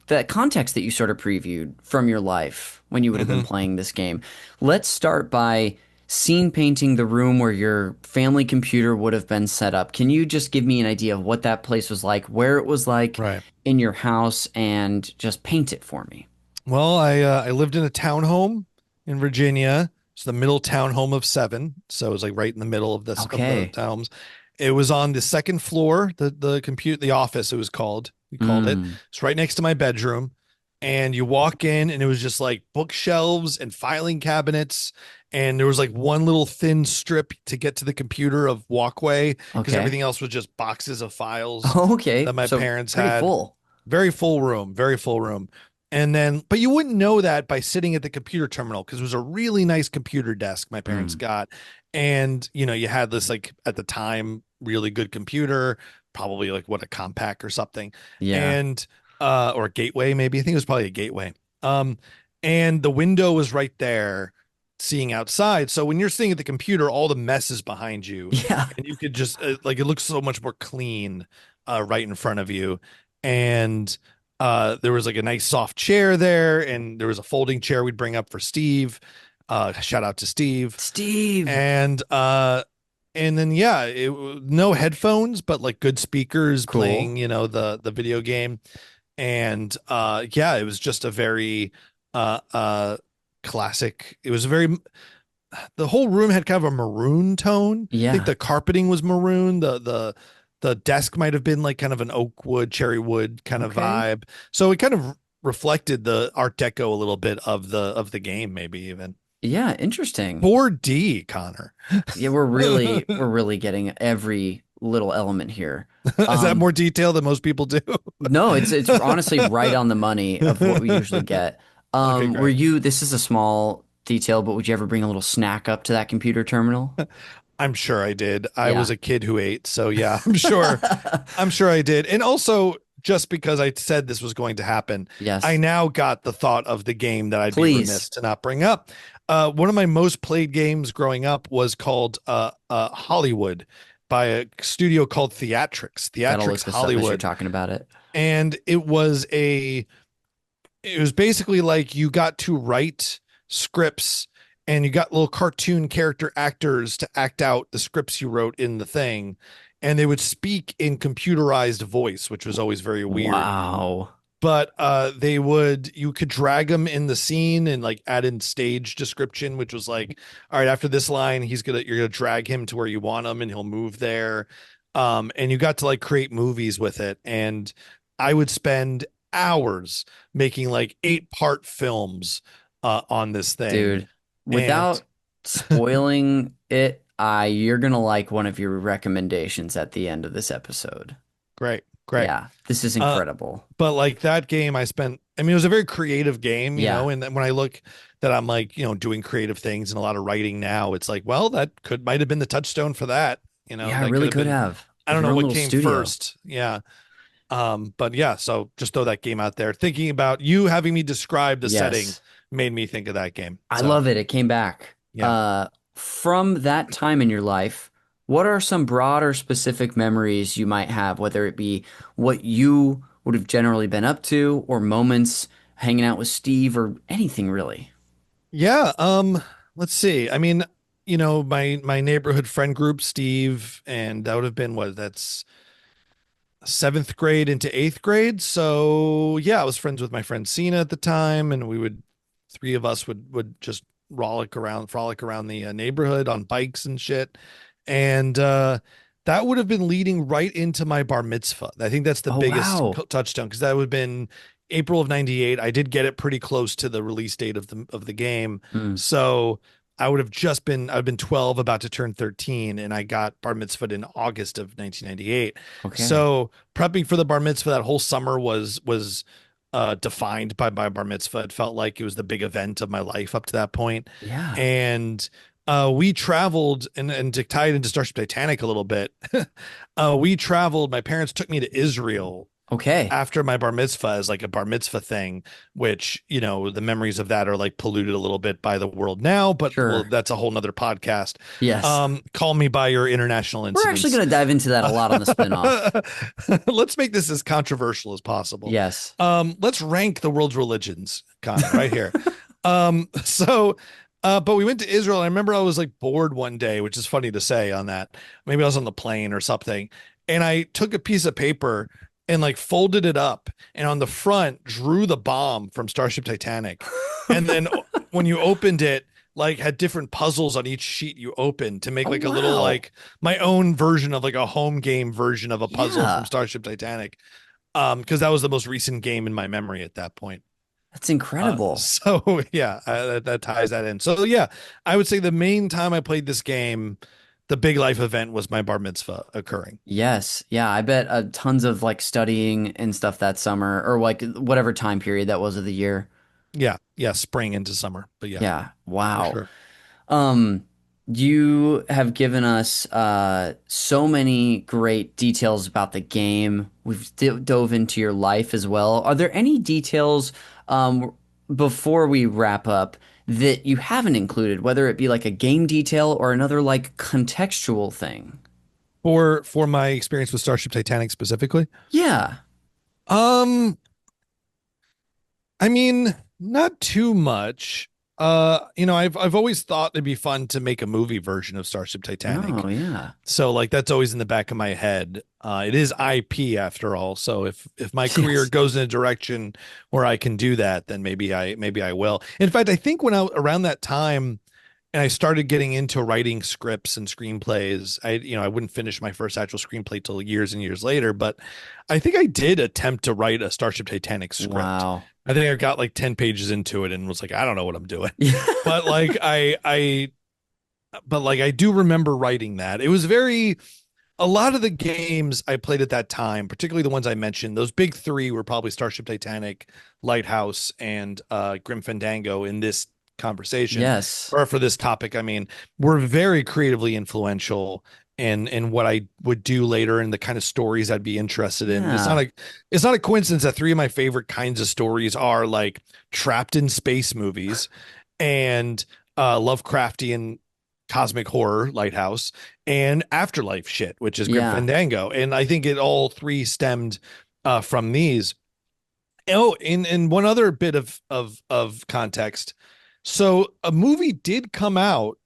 that context that you sort of previewed from your life when you would have been Mhm. playing this game. Let's start by scene painting the room where your family computer would have been set up. Can you just give me an idea of what that place was like, where it was like Right. in your house, and just paint it for me? Well, I lived in a townhome in Virginia. It's the middle townhome of 7, so it was like right in the middle of the Okay. towns. It was on the second floor, the office it was called. We called it. Mm. It's right next to my bedroom. And you walk in and it was just like bookshelves and filing cabinets. And there was like one little thin strip to get to the computer of walkway because Okay. everything else was just boxes of files Okay. that my So parents pretty had. full. Very full room, very full room. And then, but you wouldn't know that by sitting at the computer terminal because it was a really nice computer desk my parents Mm. got. And, you had this like at the time, really good computer, probably like what, a compact or something. Yeah. And, or a gateway, maybe. I think it was probably a gateway. Um, and the window was right there seeing outside. So when you're sitting at the computer, all the mess is behind you Yeah. and you could just like, it looks so much more clean, right in front of you. And, there was like a nice soft chair there, and there was a folding chair we'd bring up for Steve. Shout out to Steve. Steve. And then yeah, no headphones, but like good speakers Cool. playing, the video game. And yeah, it was just a very classic. It was the whole room had kind of a maroon tone. I think Yeah. the carpeting was maroon. The desk might have been like kind of an oak wood, cherry wood kind of Okay. vibe. So it kind of reflected the Art Deco a little bit of the game, maybe even Yeah. Interesting. 4D, Connor. Yeah, we're really getting every little element here. Is that Um, more detail than most people do? no, it's honestly right on the money of what we usually get. Okay, great. This is a small detail, but would you ever bring a little snack up to that computer terminal? I'm sure I did. I was Yeah. a kid who ate, so yeah, I'm sure. I'm sure I did. And also, just because I said this was going to happen, I Yes. now got the thought of the game that I'd be Please. remiss to not bring up. One of my most played games growing up was called Hollywood by a studio called Gotta look Theatrics this up as you're Hollywood. talking about it. And it was basically like you got to write scripts and you got little cartoon character actors to act out the scripts you wrote in the thing, and they would speak in computerized voice, which was always very weird. Wow. But you could drag them in the scene and like add in stage description, which was like, all right, after this line you're gonna drag him to where you want him and he'll move there. And you got to like create movies with it, and I would spend hours making like 8-part films on this thing. Dude, And without spoiling it, you're gonna like one of your recommendations at the end of this episode. great, great. Yeah, this is Uh, incredible. but like that game I mean, it was a very creative game, Yeah. and then when I look that I'm like, doing creative things and a lot of writing now, it's like, well, that might have been the touchstone for that, Yeah, it that really have could been, have. I With don't your know own what little came studio. first. Yeah. But yeah, so just throw that game out there. Thinking about you having me describe the setting Yes. made me think of that game. I So love it. It came back. yeah. From that time in your life, what are some broader specific memories you might have, whether it be what you would have generally been up to or moments hanging out with Steve or anything really? Yeah. Let's see. I mean, my neighborhood friend group, Steve, and that would have been that's 7th grade into 8th grade. So yeah, I was friends with my friend Cena at the time, and three of us would just frolic around the neighborhood on bikes and shit. And that would have been leading right into my bar mitzvah. I think that's the Oh, biggest wow. touchstone because that would have been April of 98. I did get it pretty close to the release date of the game. So I've been 12, about to turn 13, and I got bar mitzvahed in August of 1998. Okay. So prepping for the bar mitzvah that whole summer was defined by my bar mitzvah. It felt like it was the big event of my life up to that point. Yeah. And we traveled, and to tie it into Starship Titanic a little bit, we traveled. My parents took me to Israel. Okay. After my bar mitzvah as like a bar mitzvah thing, which, you know, the memories of that are like polluted a little bit by the world now, but Sure. that's a whole nother podcast. Yes. Call me by your international incidents. We're actually going to dive into that a lot on the spinoff. Let's make this as controversial as possible. Yes. Let's rank the world's religions, Connor, right here. But we went to Israel. And I remember I was like bored one day, which is funny to say on that. Maybe I was on the plane or something. And I took a piece of paper and like folded it up, and on the front drew the bomb from Starship Titanic. And then when you opened it, like had different puzzles on each sheet you opened to make like a little, like my own version of like a home game version of a puzzle from Starship Titanic. Because that was the most recent game in my memory at that point. That's incredible. That ties that in. So yeah, I would say the main time I played this game, the big life event, was my bar mitzvah occurring. Yes. Yeah. I bet tons of like studying and stuff that summer, or like whatever time period that was of the year. Yeah. Yeah. Spring into summer. But yeah. Yeah. Wow. Sure. You have given us so many great details about the game. We've dove into your life as well. Are there any details before we wrap up that you haven't included, whether it be like a game detail or another like contextual thing? For my experience with Starship Titanic specifically? Yeah. I mean, not too much. You know, I've always thought it'd be fun to make a movie version of Starship Titanic. Oh, yeah. So like that's always in the back of my head. It is IP after all. So if my career goes in a direction where I can do that, then maybe I will. In fact, I think around that time and I started getting into writing scripts and screenplays, I wouldn't finish my first actual screenplay till years and years later, but I think I did attempt to write a Starship Titanic script. Wow. I think I got like 10 pages into it and was like, I don't know what I'm doing. But like I do remember writing that. It was a lot of the games I played at that time, particularly the ones I mentioned, those big three were probably Starship Titanic, Lighthouse, and Grim Fandango in this conversation. Yes. Or for this topic, I mean, were very creatively influential in what I would do later and the kind of stories I'd be interested in. Yeah. It's not a coincidence that three of my favorite kinds of stories are like trapped in space movies and Lovecraftian cosmic horror, Lighthouse, and afterlife shit, which is Grim Fandango. And I think it all three stemmed from these. Oh, in one other bit of context. So a movie did come out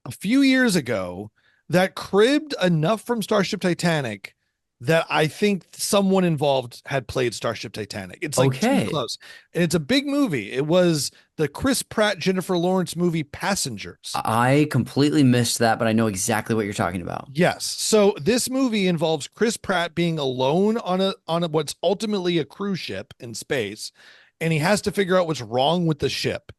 a few years ago that cribbed enough from Starship Titanic that I think someone involved had played Starship Titanic. It's like too close. And it's a big movie. It was the Chris Pratt, Jennifer Lawrence movie Passengers. I completely missed that, but I know exactly what you're talking about. Yes. So this movie involves Chris Pratt being alone on a what's ultimately a cruise ship in space, and he has to figure out what's wrong with the ship.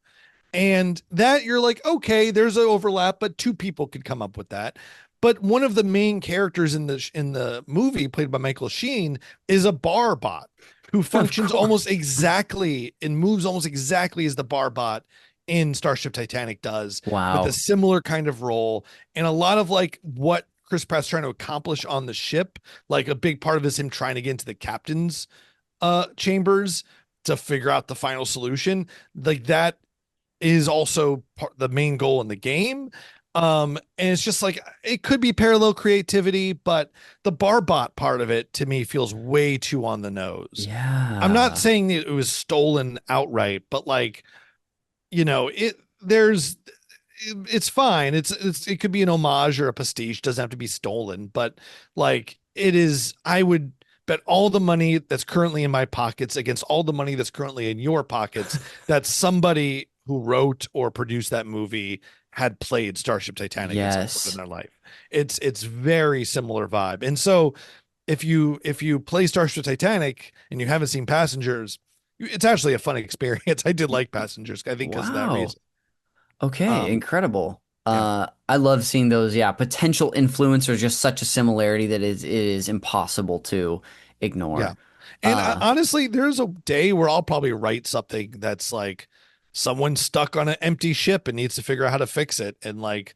And that you're like, okay, there's an overlap, but two people could come up with that. But one of the main characters in the movie, played by Michael Sheen, is a bar bot who functions almost exactly and moves almost exactly as the bar bot in Starship Titanic does. Wow. With a similar kind of role. And a lot of like what Chris Pratt's trying to accomplish on the ship, like a big part of it is him trying to get into the captain's chambers to figure out the final solution. Like that is also the main goal in the game. And it's just like, it could be parallel creativity, but the barbot part of it to me feels way too on the nose. Yeah. I'm not saying that it was stolen outright, but like, you know, it's fine. It could be an homage or a pastiche. Doesn't have to be stolen, but like I would bet all the money that's currently in my pockets against all the money that's currently in your pockets that somebody who wrote or produced that movie had played Starship Titanic at some point in their life. It's very similar vibe. And so if you play Starship Titanic and you haven't seen Passengers, it's actually a fun experience. I did like Passengers, I think, because of that Wow. reason. Okay, incredible. Yeah. I love seeing those, yeah, potential influencers, just such a similarity that it is impossible to Yeah. ignore. And Uh, honestly, there's a day where I'll probably write something that's like someone's stuck on an empty ship and needs to figure out how to fix it. And like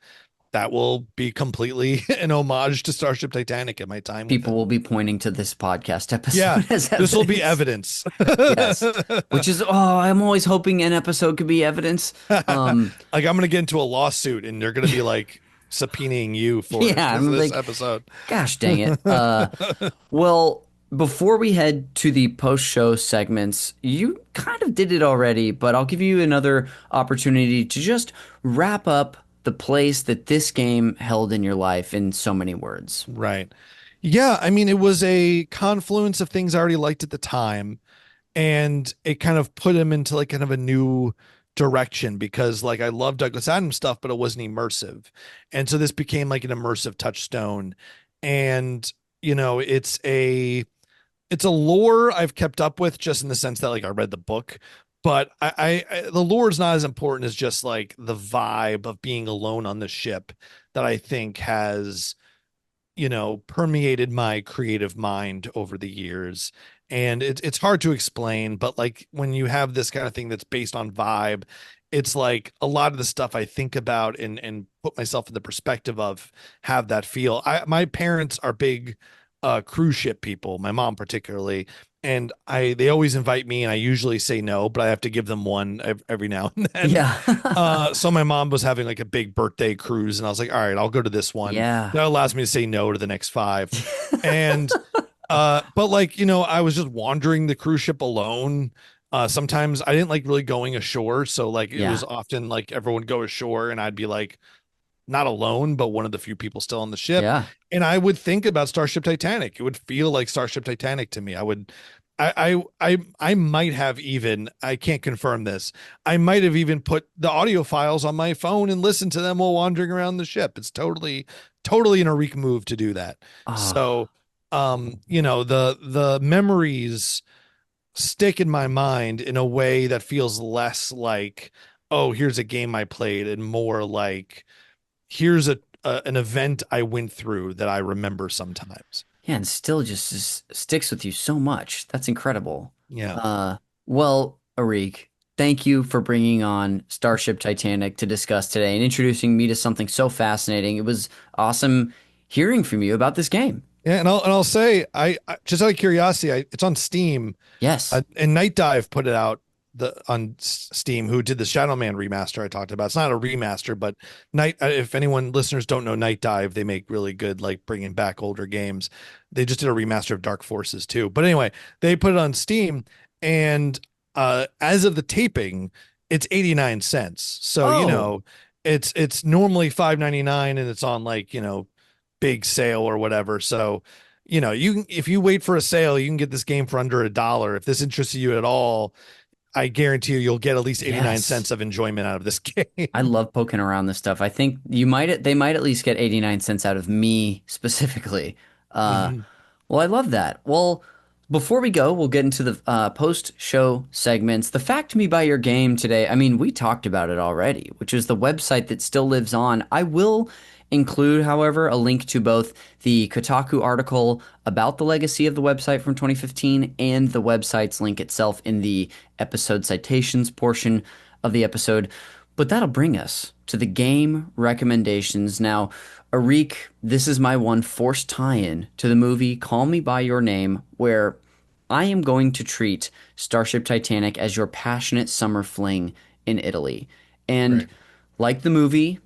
that will be completely an homage to Starship Titanic and my time with People it. will be pointing to this podcast Yeah. episode as This will be evidence. evidence. Yes, which is, I'm always hoping an episode could be evidence. Like I'm gonna get into a lawsuit and they're gonna be like subpoenaing you for Yeah, I'm this like, episode. gosh dang it. Well, before we head to the post-show segments, you kind of did it already, but I'll give you another opportunity to just wrap up the place that this game held in your life in so many words. Right. Yeah, I mean, it was a confluence of things I already liked at the time, and it kind of put him into like kind of a new direction because like I love Douglas Adams stuff, but it wasn't immersive. And so this became like an immersive touchstone. And it's a lore I've kept up with just in the sense that like I read the book, but the lore is not as important as just like the vibe of being alone on the ship that I think has permeated my creative mind over the years. And it's hard to explain, but like when you have this kind of thing that's based on vibe, it's like a lot of the stuff I think about and put myself in the perspective of have that feel. My parents are big cruise ship people, my mom particularly, and they always invite me and I usually say no, but I have to give them one every now and then. Yeah. So my mom was having like a big birthday cruise and I was like, all right, I'll go to this one. Yeah. That allows me to say no to the next five. And but like, I was just wandering the cruise ship alone. Sometimes I didn't like really going ashore, so like it Yeah. was often like everyone would go ashore and I'd be like not alone, but one of the few people still on the ship. Yeah. And I would think about Starship Titanic. It would feel like Starship Titanic to me. I might have even, I can't confirm this. I might have even put the audio files on my phone and listened to them while wandering around the ship. It's totally, totally an Arik move to do that. Oh, So, the memories stick in my mind in a way that feels less like, oh, here's a game I played, and more like here's an event I went through that I remember sometimes. yeah, and still just sticks with you so much. That's incredible. Yeah. Well, Arik, thank you for bringing on Starship Titanic to discuss today and introducing me to something so fascinating. It was awesome hearing from you about this game. Yeah, and I'll say I just out of curiosity, it's on Steam, Yes. and Night Dive put it out on Steam, who did the Shadow Man remaster I talked about. It's not a remaster, but if anyone listeners don't know Night Dive, they make really good like bringing back older games. They just did a remaster of Dark Forces too. But anyway, they put it on Steam, and as of the taping, it's 89 cents. So Oh, it's normally $5.99, and it's on like big sale or whatever. So, if you wait for a sale, you can get this game for under $1. If this interests you at all, I guarantee you'll get at least 89 yes. cents of enjoyment out of this I game. love poking around this stuff. I think they might at least get 89 cents out of me specifically. Uh, Mhm. well, I love that. Well, before we go, we'll get into the post-show segments. The Fact Me by Your Game today, I mean, we talked about it already, which is the website that still lives on. I will include, however, a link to both the Kotaku article about the legacy of the website from 2015 and the website's link itself in the episode citations portion of the episode. But that'll bring us to the game recommendations. Now, Arik, this is my one forced tie-in to the movie Call Me by Your Name, where I am going to treat Starship Titanic as your passionate summer fling in Italy. And Right. like the movie,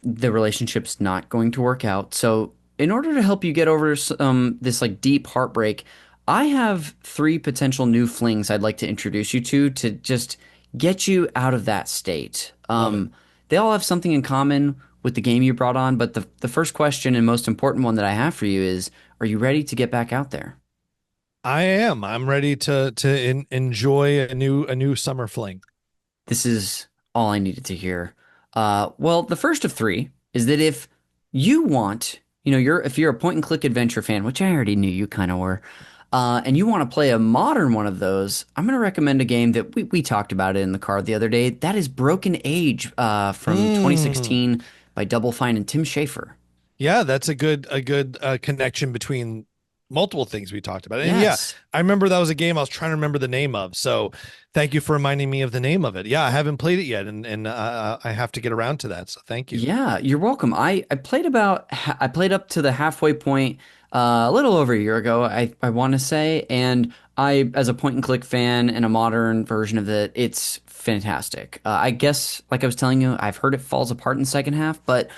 the relationship's not going to work out. So, in order to help you get over this like deep heartbreak, I have three potential new flings I'd like to introduce you to just get you out of that state. Love it. They all have something in common with the game you brought on, but the first question and most important one that I have for you is, are you ready to get back out there? I am. I'm ready to enjoy a new summer fling. This is all I needed to hear. Well, the first of three is that if you want, if you're a point and click adventure fan, which I already knew you kind of were, and you want to play a modern one of those, I'm going to recommend a game that we talked about it in the car the other day. That is Broken Age from Mm. 2016 by Double Fine and Tim Schafer. Yeah, that's a good connection between multiple things we talked about. And yeah, Yes. I remember that was a game I was trying to remember the name of. So thank you for reminding me of the name of it. Yeah, I haven't played it yet, and I have to get around to that. So thank you. Yeah, you're welcome. I played I played up to the halfway point a little over a year ago, I want to say, and I as a point and click fan and a modern version of it, it's fantastic. I guess like I was telling you, I've heard it falls apart in the second half, but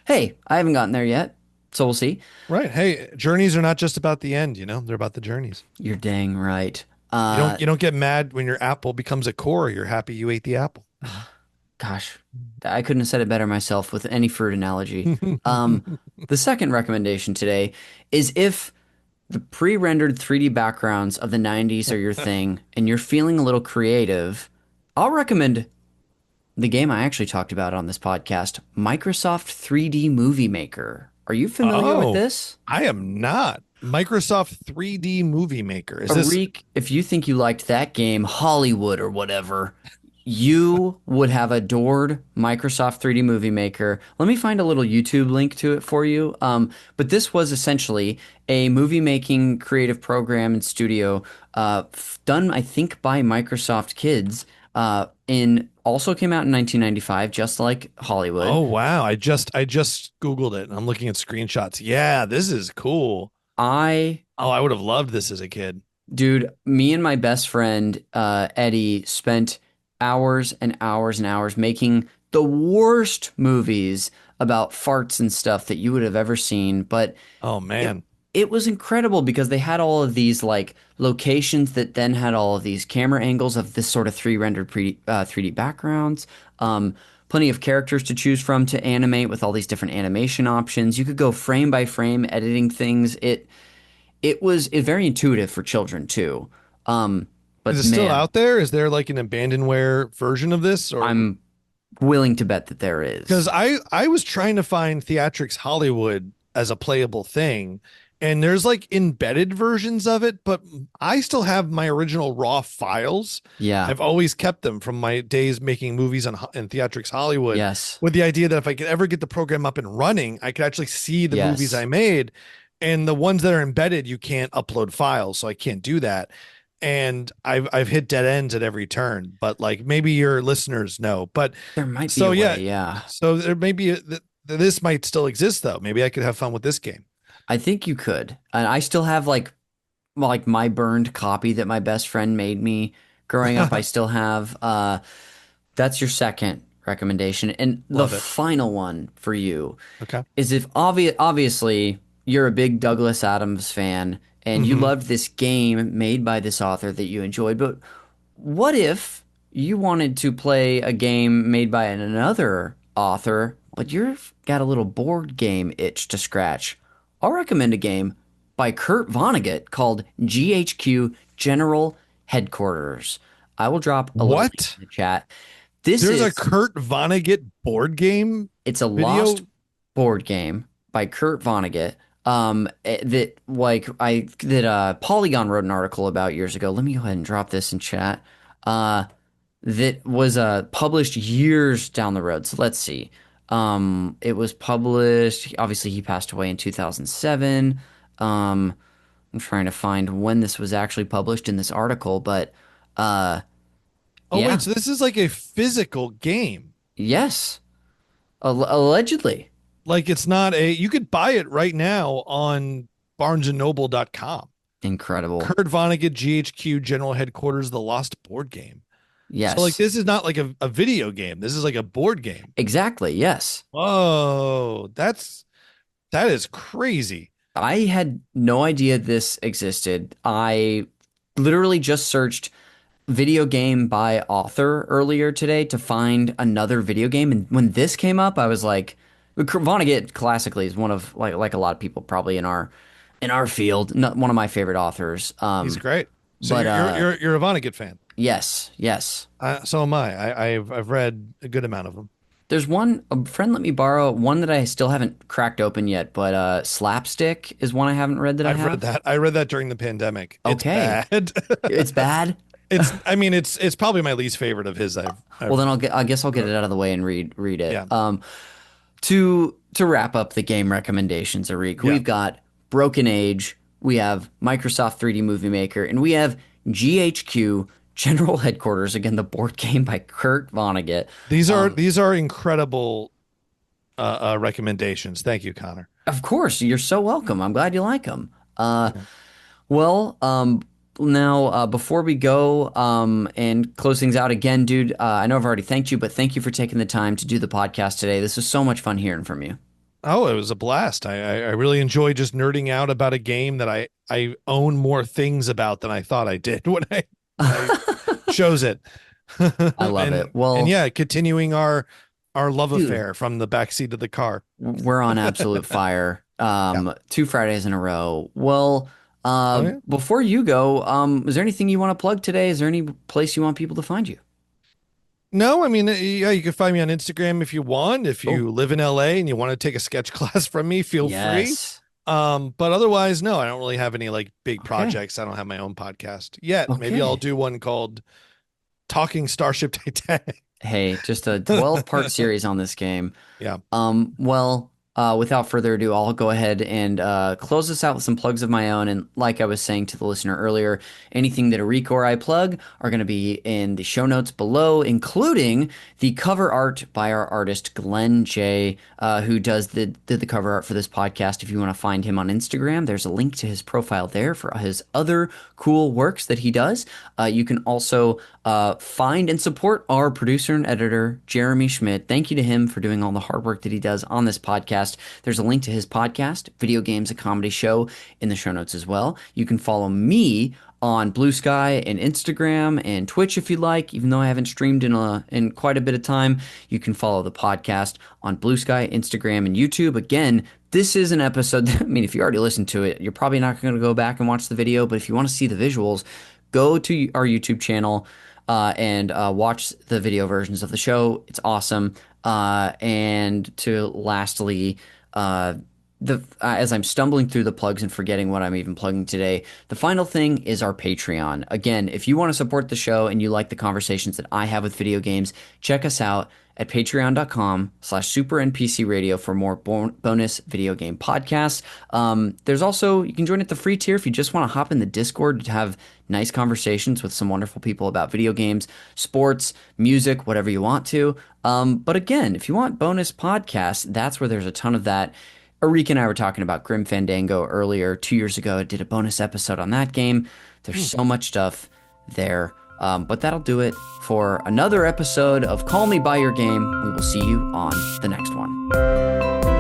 hey, I haven't gotten there yet, so we'll see. Right. Hey, journeys are not just about the end, they're about the journeys. You're dang right. You don't get mad when your apple becomes a core. You're happy you ate the apple. Gosh, I couldn't have said it better myself with any fruit analogy. Um, the second recommendation today is if the pre-rendered 3D backgrounds of the 90s are your thing and you're feeling a little creative, I'll recommend the game I actually talked about on this podcast, Microsoft 3D Movie Maker. Are you familiar with Oh, this? I am not. Microsoft 3D Movie Maker. Is this Arik, if you think you liked that game, Hollywood or whatever, you would have adored Microsoft 3D Movie Maker. Let me find a little YouTube link to it for you. But this was essentially a movie making creative program and studio done, I think, by Microsoft kids. In also came out in 1995, just like Oh Hollywood. wow. I just Googled it and I'm looking at screenshots. Yeah, this is cool. I Oh, I would have loved this as a kid. Dude, me and my best friend, Eddie, spent hours and hours and hours making the worst movies about farts and stuff that you would have ever seen. But Oh it man. it was incredible because they had all of these like locations that then had all of these camera angles of this sort of 3D backgrounds. Plenty of characters to choose from to animate with all these different animation options. You could go frame by frame editing things. It was very intuitive for children too. Is But it still man, out there? Is there like an abandonware version of this or I'm willing to bet that there because is. I was trying to find Theatrics Hollywood as a playable thing, and there's like embedded versions of it, but I still have my original raw files. Yeah. I've always kept them from my days making movies on in Theatrics Hollywood, Yes. with the idea that if I could ever get the program up and running, I could actually see the movies Yes. I made. And the ones that are embedded, you can't upload files, so I can't do that. And I've hit dead ends at every turn, but like maybe your listeners know. But There might be so a yeah, way. Yeah. so there may be this might still exist though. Maybe I could have fun with this game. I think you could. And I still have like my burned copy that my best friend made me growing up. I still have. That's your second recommendation. And the Love it. final one for you Okay. is if obviously you're a big Douglas Adams fan and you Hmm. loved this game made by this author that you enjoyed, but what if you wanted to play a game made by another author, but you've got a little board game itch to scratch? I'll recommend a game by Kurt Vonnegut called GHQ General Headquarters. I will drop a little link What? in the chat. This There's a is Kurt Vonnegut board game It's a video. lost board game by Kurt Vonnegut. That like I that Polygon wrote an article about years ago. Let me go ahead and drop this in chat. Uh, that was published years down the road. So let's see. It was published. Obviously, he passed away in 2007. Um, I'm trying to find when this was actually published in this article, but uh, Oh yeah, wait, so this is like a physical game. yes, allegedly. Like it's not a you could buy it right now on barnesandnoble.com. Incredible. Kurt Vonnegut GHQ General Headquarters The Lost Board Game. So like Yes. this is not like a video game. This is like a board game. Exactly. Yes. Whoa, that is crazy. I had no idea this existed. I literally just searched video game by author earlier today to find another video game. And when this came up, I was like, Vonnegut classically is one of like a lot of people probably in our field, not one of my favorite authors. He's great. So But you're a Vonnegut fan. yes, yes. So am I. I've read a good amount of them. There's one, a friend let me borrow one that I still haven't cracked open yet, but Slapstick is one I haven't read that I I've read have. that. I read that during the pandemic. It's Okay. bad. It's bad. I mean, it's probably my least favorite of his. Well, then I guess I'll get it out of the way and read it. Yeah. To wrap up the game recommendations, Arik, Yeah. we've got Broken Age, we have Microsoft 3D Movie Maker, and we have GHQ General Headquarters, again, the board game by Kurt Vonnegut. These are incredible recommendations. Thank you, Connor. Of course, you're so welcome. I'm glad you like them. Well, now before we go and close things out again, dude, I know I've already thanked you, but thank you for taking the time to do the podcast today. This was so much fun hearing from you. Oh, it was a blast. I really enjoy just nerding out about a game that I own more things about than I thought I did when I chose it. I love it. Well, and yeah, continuing our love affair from the backseat of the car. We're on absolute fire. 2 Fridays in a row. Well, before you go, is there anything you want to plug today? Is there any place you want people to find you? No, I mean, yeah, you can find me on Instagram if you want. If you live in LA and you want to take a sketch class from me, feel free. But otherwise, no, I don't really have any like big projects. I don't have my own podcast yet. Maybe I'll do one called Talking Starship Titanic. Hey, just a 12-part series on this game. Yeah. Well, without further ado, I'll go ahead and close this out with some plugs of my own. And like I was saying to the listener earlier, anything that Arik or I plug are going to be in the show notes below, including the cover art by our artist Glenn J, who did the cover art for this podcast. If you want to find him on Instagram, there's a link to his profile there for his other cool works that he does. You can also find and support our producer and editor, Jeremy Schmidt. Thank you to him for doing all the hard work that he does on this podcast. There's a link to his podcast, Video Games, a Comedy Show, in the show notes as well. You can follow me on Blue Sky and Instagram and Twitch if you'd like, even though I haven't streamed in quite a bit of time. You can follow the podcast on Blue Sky, Instagram, and YouTube. Again, this is an episode that, I mean, if you already listened to it, you're probably not going to go back and watch the video, but if you want to see the visuals, go to our YouTube channel and watch the video versions of the show. It's awesome. And to lastly, as I'm stumbling through the plugs and forgetting what I'm even plugging today, the final thing is our Patreon. Again, if you want to support the show and you like the conversations that I have with video games, check us out at patreon.com/supernpcradio for more bonus video game podcasts. There's also, you can join at the free tier if you just want to hop in the Discord to have nice conversations with some wonderful people about video games, sports, music, whatever you want to. But again, if you want bonus podcasts, that's where there's a ton of that. Arik and I were talking about Grim Fandango earlier 2 years ago. I did a bonus episode on that game. There's so much stuff there. But that'll do it for another episode of Call Me By Your Game. We will see you on the next one.